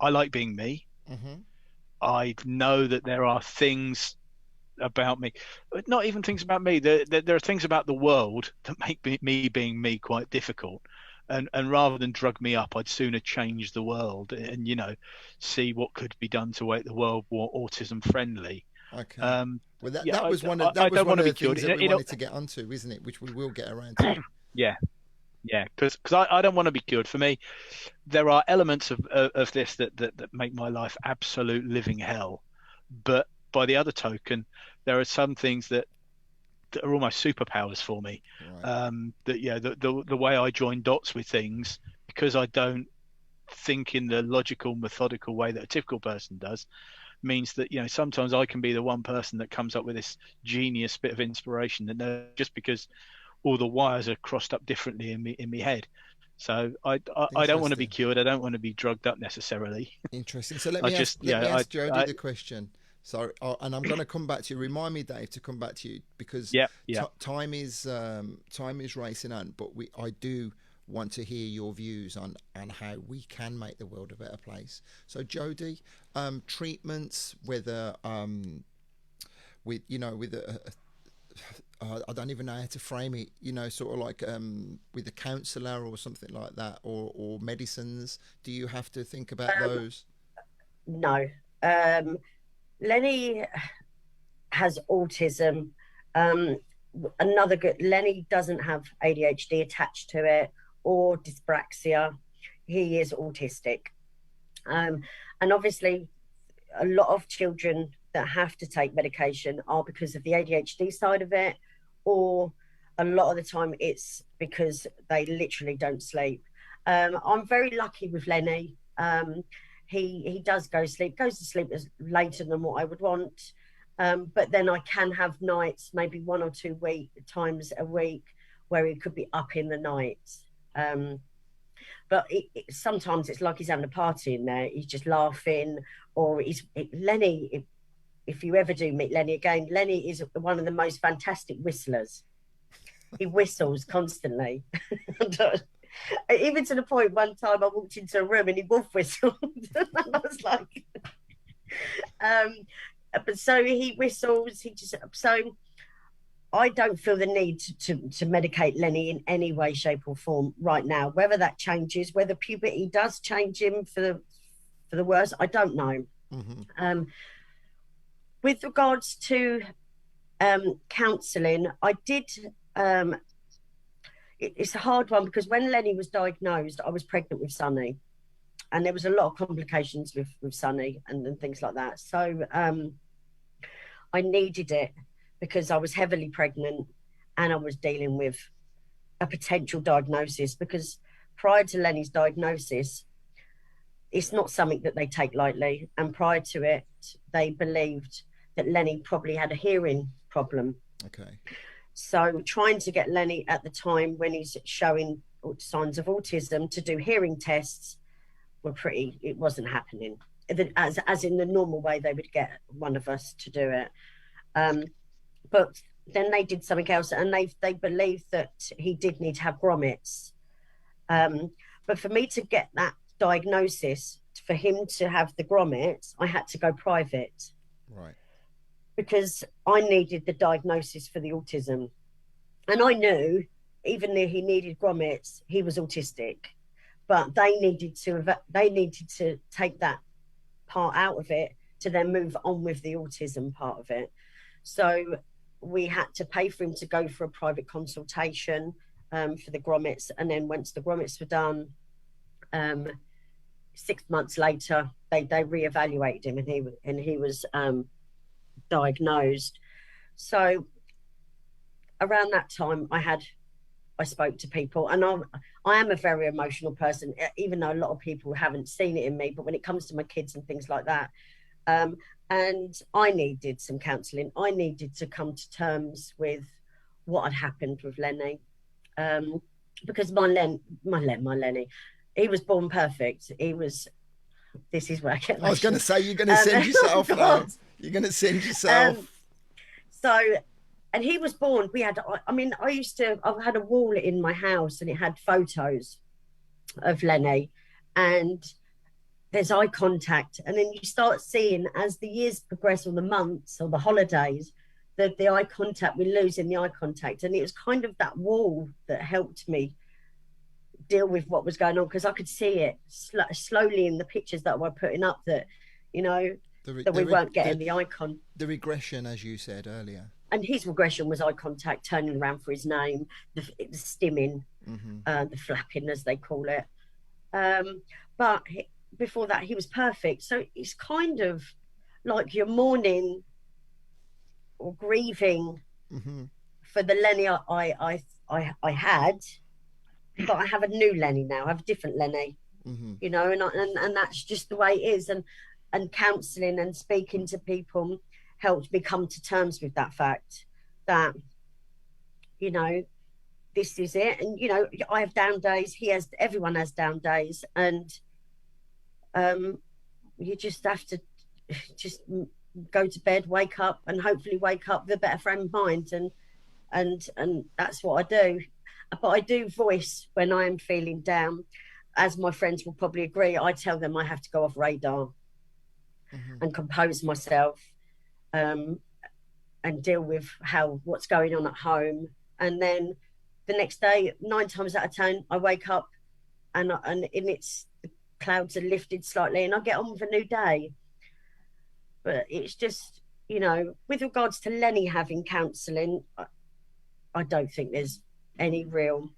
I like being me. Mm-hmm. I know that there are things about me, not even things about me. There are things about the world that make me being me quite difficult. And rather than drug me up, I'd sooner change the world and see what could be done to make the world more autism friendly. Okay. Well, that was one of the things that we wanted to get onto, isn't it? Which we will get around to. Yeah, because I don't want to be cured. For me, there are elements of this that make my life absolute living hell. But by the other token, there are some things that are almost superpowers for me. Right. The way I join dots with things, because I don't think in the logical, methodical way that a typical person does, means that sometimes I can be the one person that comes up with this genius bit of inspiration that just because all the wires are crossed up differently in me head. So I don't want to be cured. I don't want to be drugged up necessarily. Interesting. So let me ask Jodie the question. So, and I'm going to come back to you. Remind me, Dave, to come back to you because time is racing on. But I do want to hear your views on how we can make the world a better place. So, Jodie, treatments, whether I don't even know how to frame it. Sort of like with a counsellor or something like that, or medicines. Do you have to think about those? No. Lenny has autism. Lenny doesn't have ADHD attached to it or dyspraxia. He is autistic. And obviously, a lot of children that have to take medication are because of the ADHD side of it, or a lot of the time it's because they literally don't sleep. I'm very lucky with Lenny. He does goes to sleep later than what I would want. But then I can have nights, maybe 1 or 2 times a week, where he could be up in the night. But sometimes it's like he's having a party in there. He's just laughing, or Lenny. If you ever do meet Lenny again, Lenny is one of the most fantastic whistlers. He whistles constantly. Even to the point one time I walked into a room and he wolf whistled. And I was like, but so he whistles. So I don't feel the need to medicate Lenny in any way, shape, or form right now. Whether that changes, whether puberty does change him for the worse, I don't know. Mm-hmm. With regards to counselling, I did. It's a hard one because when Lenny was diagnosed, I was pregnant with Sonny, and there was a lot of complications with Sonny and things like that. So I needed it because I was heavily pregnant and I was dealing with a potential diagnosis, because prior to Lenny's diagnosis, it's not something that they take lightly. And prior to it, they believed that Lenny probably had a hearing problem. Okay. So trying to get Lenny at the time when he's showing signs of autism to do hearing tests it wasn't happening. As in the normal way they would get one of us to do it. But then they did something else, and they believed that he did need to have grommets. But for me to get that diagnosis, for him to have the grommets, I had to go private. Right. Because I needed the diagnosis for the autism. And I knew, even though he needed grommets, he was autistic. But they needed to take that part out of it to then move on with the autism part of it. So we had to pay for him to go for a private consultation for the grommets. And then once the grommets were done, 6 months later, they reevaluated him, and he was diagnosed. So around that time, I spoke to people, and I am a very emotional person, even though a lot of people haven't seen it in me. But when it comes to my kids and things like that, and I needed some counselling. I needed to come to terms with what had happened with Lenny, because my Lenny, he was born perfect. He was. This is where I get. I was going to say, you're going to send yourself now. You're going to send yourself. So, and he was born. I had a wall in my house, and it had photos of Lenny, and there's eye contact. And then you start seeing, as the years progress, or the months, or the holidays, the eye contact, we're losing the eye contact. And it was kind of that wall that helped me deal with what was going on, because I could see it slowly in the pictures that we're putting up, that, you know, that we weren't getting the icon. The regression, as you said earlier. And his regression was eye contact, turning around for his name, the stimming, the flapping, as they call it. But before that, he was perfect. So it's kind of like you're mourning or grieving for the Lenny I had, but I have a new Lenny now. I have a different Lenny, you know, and that's just the way it is. And counselling and speaking to people helped me come to terms with that fact that, you know, this is it. And, you know, I have down days. Everyone has down days. And you just have to just go to bed, wake up, and hopefully wake up with a better frame of mind. And that's what I do. But I do voice when I am feeling down. As my friends will probably agree, I tell them I have to go off radar and compose myself, and deal with what's going on at home. And then the next day, 9 times out of 10, I wake up and the clouds are lifted slightly, and I get on with a new day. But it's just, you know, with regards to Lenny having counselling, I don't think there's any real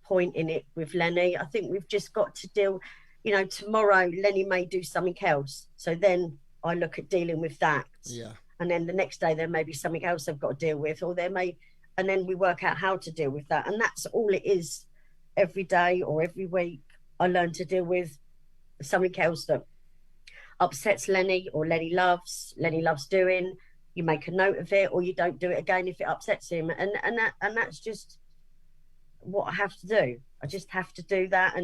point in it with Lenny. I think we've just got to deal, you know, tomorrow Lenny may do something else. So then I look at dealing with that. Yeah. And then the next day there may be something else I've got to deal with, and then we work out how to deal with that. And that's all it is. Every day or every week, I learn to deal with something else that upsets Lenny, or Lenny loves doing. You make a note of it, or you don't do it again if it upsets him. And that's just what I have to do. I just have to do that.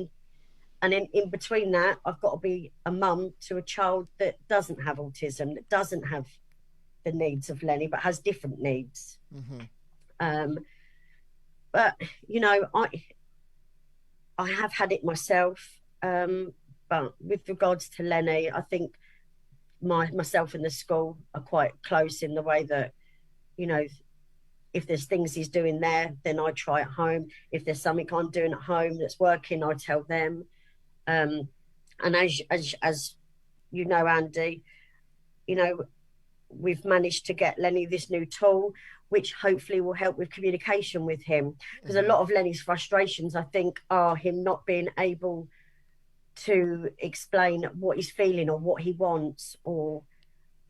And in between that, I've got to be a mum to a child that doesn't have autism, that doesn't have the needs of Lenny, but has different needs. But, you know, I have had it myself. But with regards to Lenny, I think myself and the school are quite close in the way that, you know, if there's things he's doing there, then I try at home. If there's something I'm doing at home that's working, I tell them. And as you know, Andy, you know, we've managed to get Lenny this new tool, which hopefully will help with communication with him. Because a lot of Lenny's frustrations, I think, are him not being able to explain what he's feeling, or what he wants, or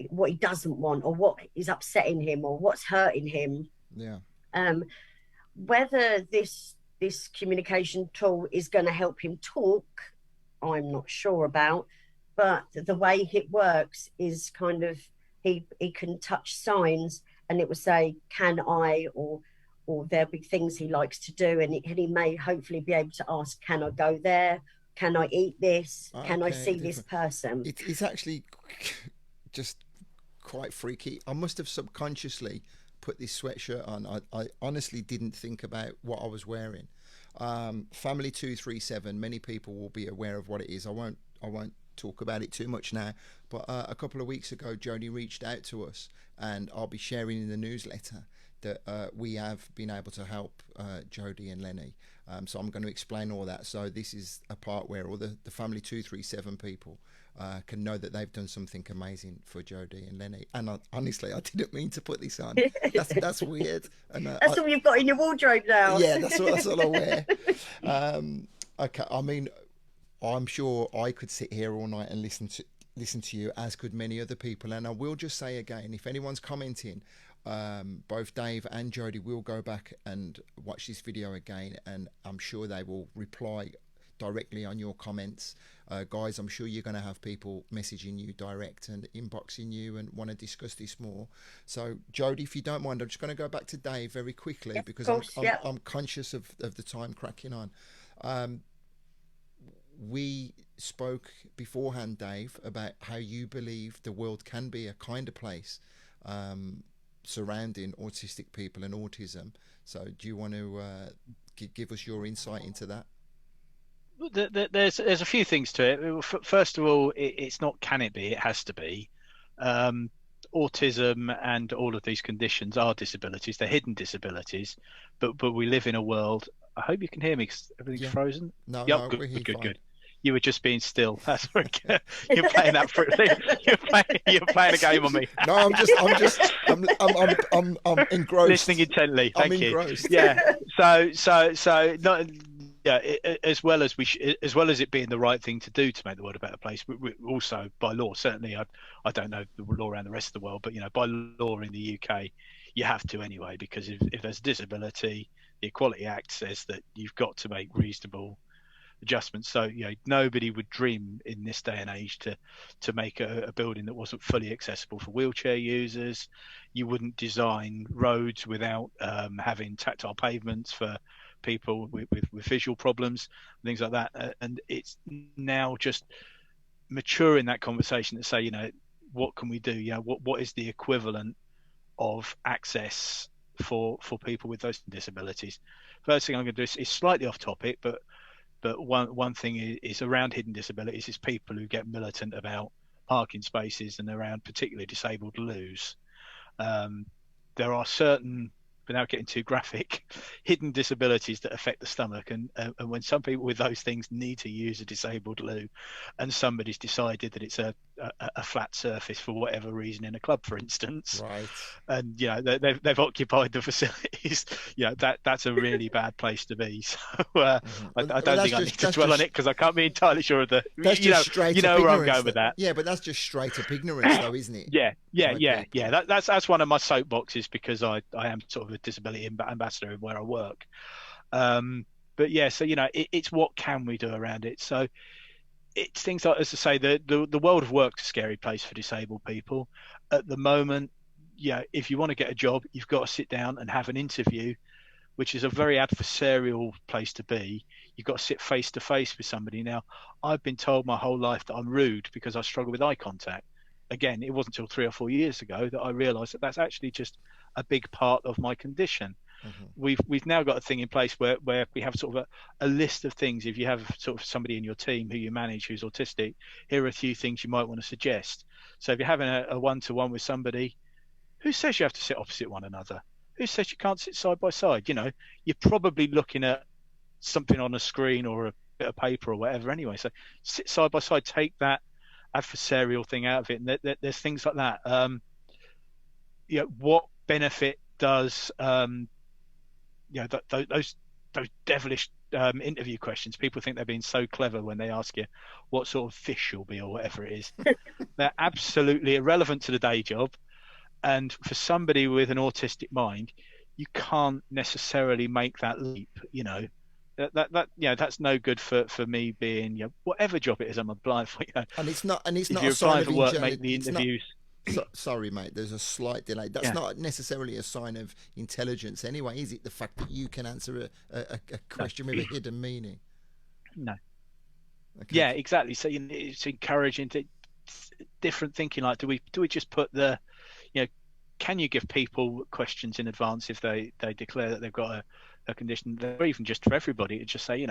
what he doesn't want, or what is upsetting him, or what's hurting him. Yeah. Whether this communication tool is going to help him talk, I'm not sure about. But the way it works is kind of, he can touch signs, and it will say, "Can I?" or there'll be things he likes to do, and he may hopefully be able to ask, "Can I go there? Can I eat this? Can I see this person?" It's actually just quite freaky. I must have subconsciously put this sweatshirt on. I honestly didn't think about what I was wearing. Family 237. Many people will be aware of what it is. I won't talk about it too much now. But a couple of weeks ago, Jodie reached out to us, and I'll be sharing in the newsletter that we have been able to help Jodie and Lenny. So I'm going to explain all that. So this is a part where all the Family 237 people can know that they've done something amazing for Jodie and Lenny. And honestly, I didn't mean to put this on. That's weird. And that's all you've got in your wardrobe now. Yeah, that's all I wear. Okay, I mean, I'm sure I could sit here all night and listen to you, as could many other people. And I will just say again, if anyone's commenting, both Dave and Jodie will go back and watch this video again, and I'm sure they will reply directly on your comments. Guys, I'm sure you're going to have people messaging you direct and inboxing you and want to discuss this more. So Jodie, if you don't mind, I'm just going to go back to Dave very quickly, yeah, because I'm conscious of the time cracking on. We spoke beforehand, Dave, about how you believe the world can be a kinder place surrounding autistic people and autism. So do you want to give us your insight into that? There's a few things to it. First of all, it's not can it be, it has to be. Autism and all of these conditions are disabilities. They're hidden disabilities, but we live in a world. I hope you can hear me because everything's frozen. No, yep, no, good. You were just being still. That's very good. You're playing that for you're playing a game on me. No, I'm engrossed. Listening intently. Thank you. Engrossed. Yeah. So not. Yeah, as well as it being the right thing to do to make the world a better place, we also by law, certainly, I don't know the law around the rest of the world, but by law in the UK, you have to anyway, because if there's a disability, the Equality Act says that you've got to make reasonable adjustments. So nobody would dream in this day and age to make a building that wasn't fully accessible for wheelchair users. You wouldn't design roads without having tactile pavements for people with visual problems, things like that. And it's now just maturing that conversation to say, what can we do? What is the equivalent of access for people with those disabilities? First thing I'm going to do is slightly off topic, but one thing is around hidden disabilities is people who get militant about parking spaces and around particularly disabled loos. There are certain, without getting too graphic, hidden disabilities that affect the stomach, and when some people with those things need to use a disabled loo, and somebody's decided that it's a flat surface for whatever reason in a club, for instance, right, and they've occupied the facilities, that's a really bad place to be. So I don't think I need to dwell on it, because I can't be entirely sure of the where I'm going with that. Yeah, but that's just straight up ignorance, though, isn't it? Yeah. That's one of my soapboxes, because I am sort of a disability ambassador where I work. But yeah, so it's what can we do around it. So it's things like, as I say, the world of work's a scary place for disabled people at the moment. If you want to get a job, you've got to sit down and have an interview, which is a very adversarial place to be. You've got to sit face to face with somebody. Now, I've been told my whole life that I'm rude because I struggle with eye contact. Again, it wasn't until 3 or 4 years ago that I realised that that's actually just a big part of my condition. Mm-hmm. We've now got a thing in place where we have sort of a list of things. If you have sort of somebody in your team who you manage who's autistic, here are a few things you might want to suggest. So if you're having a one-to-one with somebody, who says you have to sit opposite one another? Who says you can't sit side by side? You're probably looking at something on a screen or a bit of paper or whatever anyway. So sit side by side, take that adversarial thing out of it. And there's things like that. What benefit does those devilish interview questions? People think they're being so clever when they ask you what sort of fish you'll be or whatever it is. They're absolutely irrelevant to the day job. And for somebody with an autistic mind, you can't necessarily make that leap. That's no good for me being whatever job it is I'm applying for. And it's not if a you're sign applying for work, make the interviews. Sorry, mate. There's a slight delay. That's not necessarily a sign of intelligence, anyway, is it? The fact that you can answer a question with a hidden meaning. No. Okay. Yeah, exactly. So it's encouraging different thinking. Like, do we just put the can you give people questions in advance if they declare that they've got a condition, or even just for everybody to just say,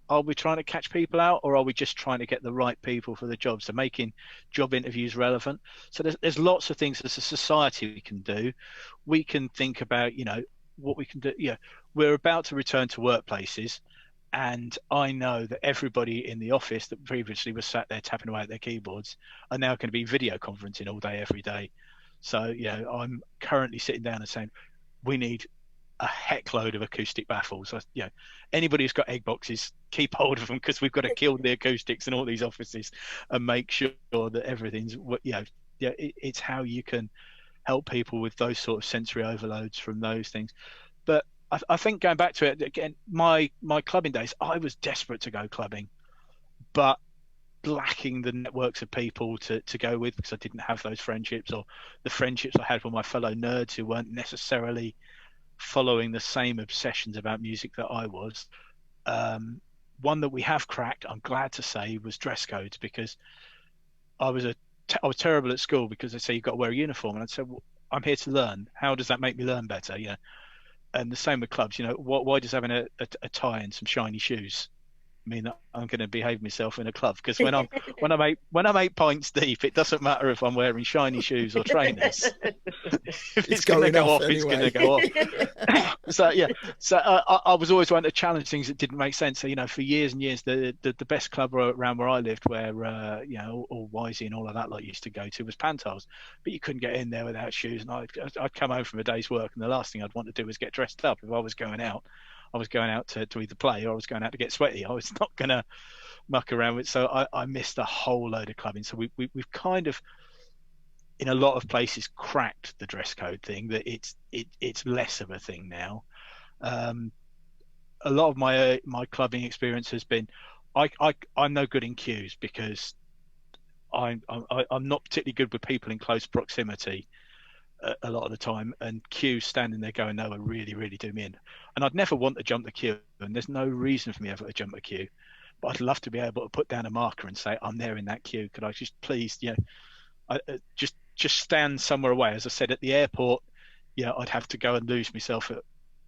are we trying to catch people out, or are we just trying to get the right people for the job? So making job interviews relevant. So there's lots of things as a society we can do. We can think about, what we can do. We're about to return to workplaces, and I know that everybody in the office that previously was sat there tapping away at their keyboards are now going to be video conferencing all day, every day. So, I'm currently sitting down and saying, we need a heck load of acoustic baffles. Anybody who's got egg boxes, keep hold of them, because we've got to kill the acoustics in all these offices and make sure that everything's, it's how you can help people with those sort of sensory overloads from those things. But I think going back to it again, my clubbing days, I was desperate to go clubbing, but lacking the networks of people to go with, because I didn't have those friendships, or the friendships I had with my fellow nerds who weren't necessarily following the same obsessions about music that I was. One that we have cracked, I'm glad to say, was dress codes, because I was terrible at school, because they say you've got to wear a uniform, and I'd say, well, I'm here to learn. How does that make me learn better? And the same with clubs. Why does having a tie and some shiny shoes mean that I'm going to behave myself in a club? Because when I'm 8 pints deep, it doesn't matter if I'm wearing shiny shoes or trainers. If it's going to go off, anyway. It's going to go off. So I was always wanting to challenge things that didn't make sense. So for years and years, the best club around where I lived, where all Wisey and all of that lot used to go to, was Pantiles, but you couldn't get in there without shoes. And I'd come home from a day's work, and the last thing I'd want to do was get dressed up. If I was going out, to either play, or I was going out to get sweaty. I was not going to muck around with. So I missed a whole load of clubbing. So we've kind of, in a lot of places, cracked the dress code thing, that it's less of a thing now. A lot of my clubbing experience has been, I'm no good in queues, because I'm not particularly good with people in close proximity a lot of the time, and queues standing there going nowhere really, really do me in. And I'd never want to jump the queue, and there's no reason for me ever to jump a queue, but I'd love to be able to put down a marker and say, I'm there in that queue. Could I just please, just stand somewhere away? As I said, at the airport, I'd have to go and lose myself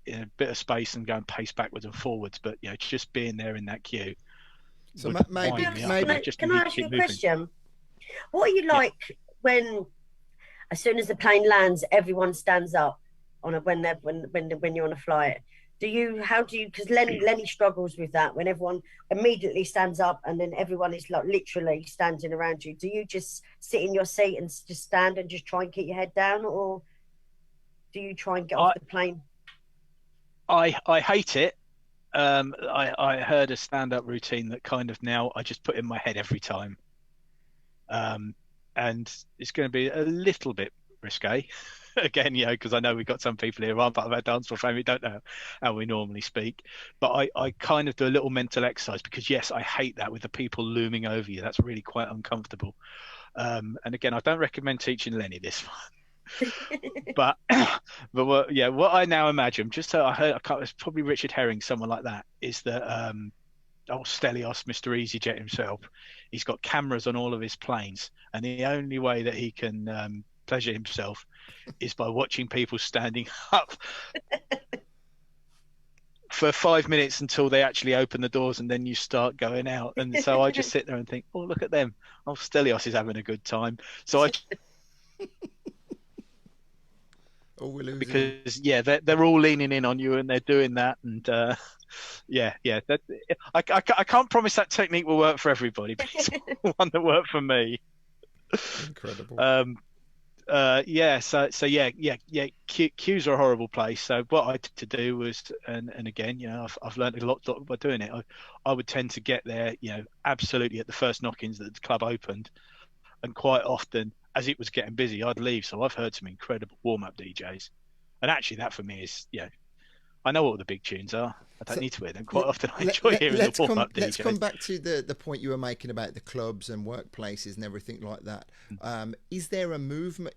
in a bit of space and go and pace backwards and forwards. But just being there in that queue. So maybe can I ask you a question? What are you like when, as soon as the plane lands, everyone stands up when you're on a flight? Because Lenny struggles with that, when everyone immediately stands up and then everyone is like literally standing around you. Do you just sit in your seat and just stand and just try and keep your head down, or do you try and get off the plane? I hate it. I heard a stand-up routine that kind of now I just put in my head every time. And it's going to be a little bit risque again, because I know we've got some people here who aren't part of our dance floor family, don't know how we normally speak, but I kind of do a little mental exercise, because yes, I hate that, with the people looming over you. That's really quite uncomfortable. And again, I don't recommend teaching Lenny this one. but what I now imagine, I heard, it's probably Richard Herring, someone like that, is that Stelios, Mr. EasyJet himself, he's got cameras on all of his planes, and the only way that he can pleasure himself is by watching people standing up for 5 minutes until they actually open the doors, and then you start going out. And so I just sit there and think, oh, look at them. Oh, Stelios is having a good time. So because they're all leaning in on you, and they're doing that, and I can't promise that technique will work for everybody, but it's one that worked for me. Incredible. Queues are a horrible place. So what I had to do was, and again, I've learned a lot by doing it. I would tend to get there, absolutely at the first knock-ins that the club opened, and quite often, as it was getting busy, I'd leave. So I've heard some incredible warm-up DJs, and actually that for me is, I know what the big tunes are. I don't need to hear them quite often. I enjoy hearing the warm-up DJs. Let's come back to the point you were making about the clubs and workplaces and everything like that. Is there a movement?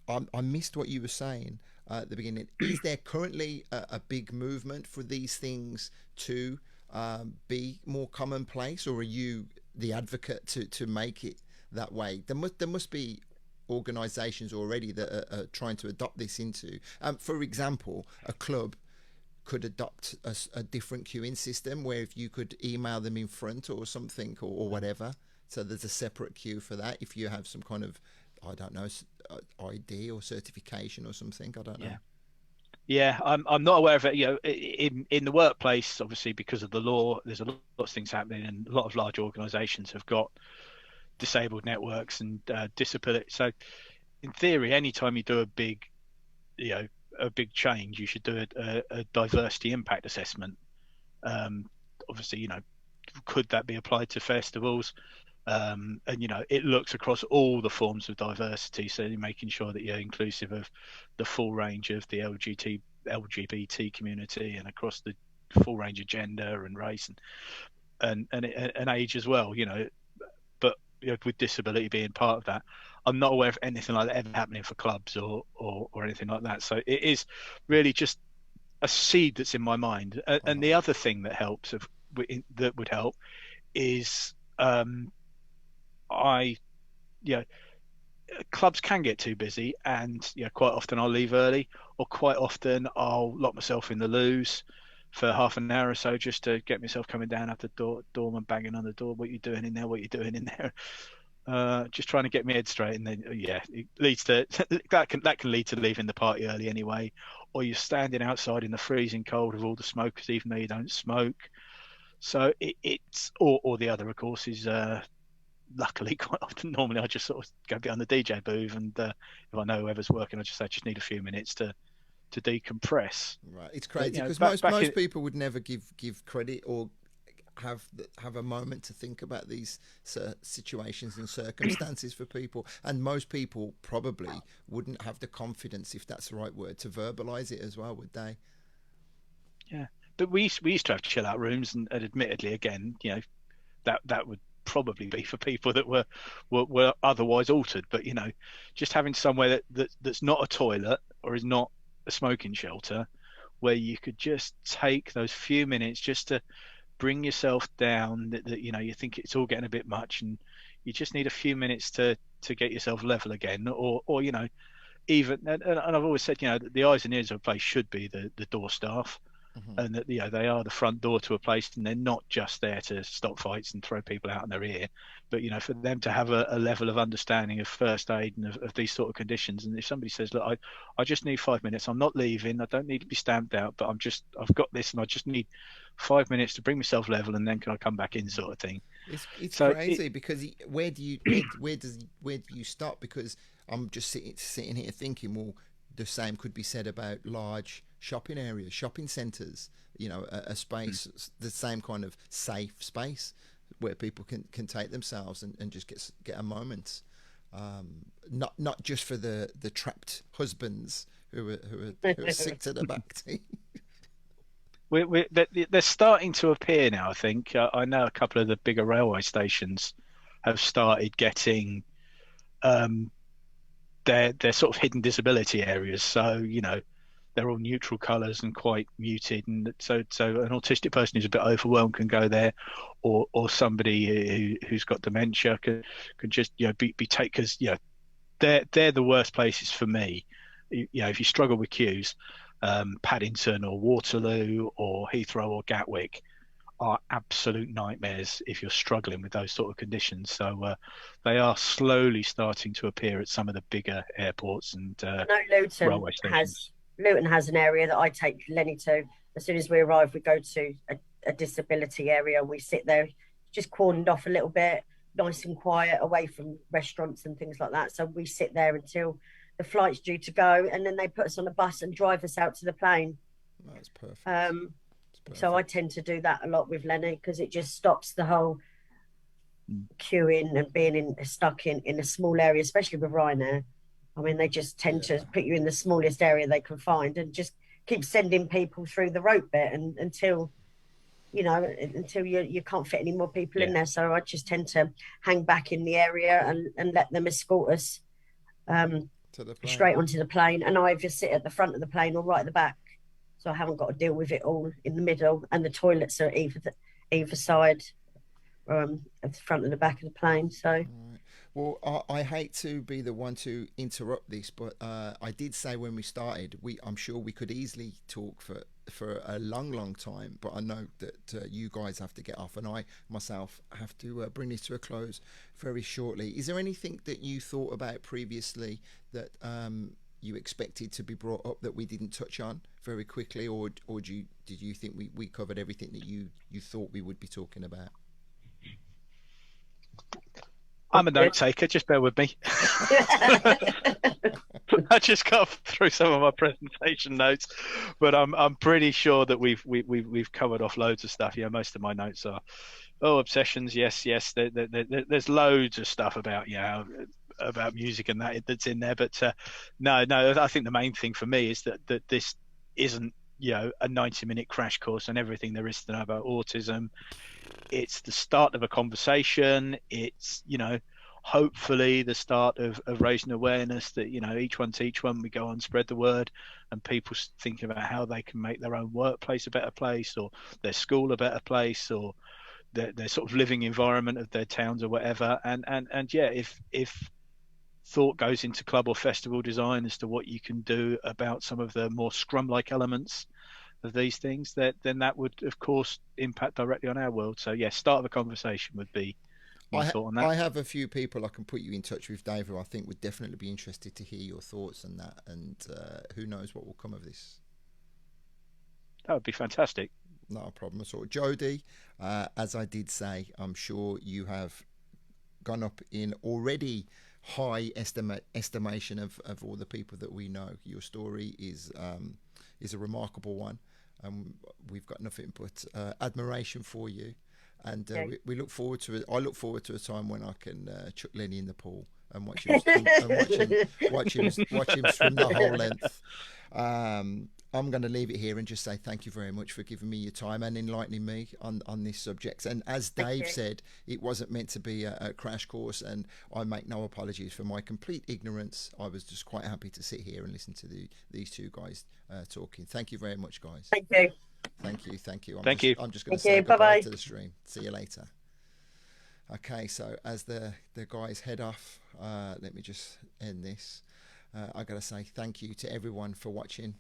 I missed what you were saying at the beginning. Is there currently a big movement for these things to be more commonplace, or are you the advocate to make it that way? There must be organisations already that are trying to adopt this into. For example, a club could adopt a different queuing system where if you could email them in front or something or whatever, so there's a separate queue for that if you have some kind of, I don't know, ID or certification or something. I don't know. Yeah, I'm not aware of it. In the workplace, obviously because of the law, there's a lot of things happening, and a lot of large organisations have got disabled networks and disability. So, in theory, anytime you do a big change, you should do a diversity impact assessment. Obviously, could that be applied to festivals? And it looks across all the forms of diversity, so you're making sure that you're inclusive of the full range of the LGBT community and across the full range of gender and race and age as well. But with disability being part of that, I'm not aware of anything like that ever happening for clubs or anything like that. So it is really just a seed that's in my mind. And the other thing that helps that would help is clubs can get too busy, and quite often I'll leave early, or quite often I'll lock myself in the loos for half an hour or so just to get myself coming down at the doorman banging on the door. What you doing in there? What you doing in there? Just trying to get my head straight, and then it leads to that can lead to leaving the party early anyway, or you're standing outside in the freezing cold with all the smokers, even though you don't smoke. So it's or the other, of course, is luckily quite often normally I just sort of go behind the DJ booth, and if I know whoever's working, I just need a few minutes to decompress. Right, it's crazy because most people would never give credit or have a moment to think about these situations and circumstances for people, and most people probably wouldn't have the confidence, if that's the right word, to verbalize it as well, would they? Yeah, but we used to have chill out rooms, and admittedly, again, that would probably be for people that were otherwise altered. But just having somewhere that's not a toilet or is not a smoking shelter, where you could just take those few minutes just to bring yourself down, that you think it's all getting a bit much, and you just need a few minutes to get yourself level again, or even and I've always said the eyes and ears of a place should be the door staff. Mm-hmm. And that they are the front door to a place, and they're not just there to stop fights and throw people out in their ear, but for them to have a level of understanding of first aid and of these sort of conditions. And if somebody says, look, I just need 5 minutes, I'm not leaving, I don't need to be stamped out, but I've got this and I just need 5 minutes to bring myself level, and then can I come back in, sort of thing. It's so crazy because where do you stop? Because I'm just sitting here thinking, well, the same could be said about large shopping areas, shopping centres, a space, the same kind of safe space where people can take themselves and just get a moment. Not just for the trapped husbands who are sick to the back teeth. They're starting to appear now, I think. I know a couple of the bigger railway stations have started getting their sort of hidden disability areas. So, they're all neutral colours and quite muted, and so an autistic person who's a bit overwhelmed can go there, or somebody who's got dementia can just be take, because they're the worst places for me. If you struggle with queues, Paddington or Waterloo or Heathrow or Gatwick are absolute nightmares if you're struggling with those sort of conditions. So they are slowly starting to appear at some of the bigger airports and railway stations. Luton has an area that I take Lenny to. As soon as we arrive, we go to a disability area, and we sit there, just cordoned off a little bit, nice and quiet, away from restaurants and things like that. So we sit there until the flight's due to go, and then they put us on a bus and drive us out to the plane. That's perfect. So I tend to do that a lot with Lenny, because it just stops the whole queuing and being stuck in a small area, especially with Ryanair. I mean, they just tend to put you in the smallest area they can find and just keep sending people through the rope bit until you can't fit any more people in there. So I just tend to hang back in the area and let them escort us straight onto the plane. And I either sit at the front of the plane or right at the back. So I haven't got to deal with it all in the middle. And the toilets are either side, at the front and the back of the plane. So... Well, I hate to be the one to interrupt this, but I did say when we started, I'm sure we could easily talk for a long, long time. But I know that you guys have to get off, and I myself have to bring this to a close very shortly. Is there anything that you thought about previously that you expected to be brought up that we didn't touch on very quickly, or did you think we covered everything that you thought we would be talking about? I'm a note taker. Just bear with me. I just got through some of my presentation notes, but I'm pretty sure that we've covered off loads of stuff. Yeah, most of my notes are obsessions. Yes. There's loads of stuff about about music and that's in there. But no, I think the main thing for me is that this isn't a 90-minute crash course on everything there is to know about autism. It's the start of a conversation. It's hopefully the start of raising awareness that each one teach one. We go on, spread the word, and people think about how they can make their own workplace a better place, or their school a better place, or their sort of living environment of their towns or whatever. And yeah, if thought goes into club or festival design as to what you can do about some of the more scrum-like elements of these things, then that would of course impact directly on our world. So yeah, start of a conversation would be my thought on that. I have a few people I can put you in touch with, Dave, who I think would definitely be interested to hear your thoughts on that, and who knows what will come of this. That would be fantastic. Not a problem at all. Jodie, as I did say, I'm sure you have gone up in already high estimation of all the people that we know. Your story is a remarkable one, and we've got nothing but admiration for you. And we look forward to it. I look forward to a time when I can chuck Lenny in the pool and watch him watch him swim the whole length. I'm going to leave it here and just say thank you very much for giving me your time and enlightening me on this subject. And as Dave said, it wasn't meant to be a crash course, and I make no apologies for my complete ignorance. I was just quite happy to sit here and listen to these two guys talking. Thank you very much, guys. Thank you. Thank you. I'm just going to Thank say you. goodbye Bye-bye. to the stream. See you later. Okay, so as the guys head off, let me just end this. I got to say thank you to everyone for watching.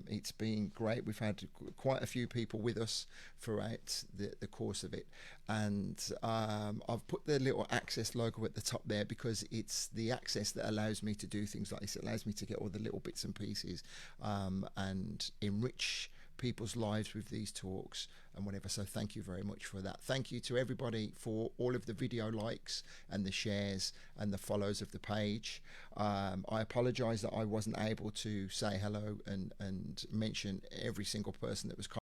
It's been great. We've had quite a few people with us throughout the course of it, and I've put the little access logo at the top there because it's the access that allows me to do things like this. It allows me to get all the little bits and pieces and enrich people's lives with these talks and whatever. So thank you very much for that. Thank you to everybody for all of the video likes and the shares and the follows of the page. I apologize that I wasn't able to say hello and mention every single person that was commenting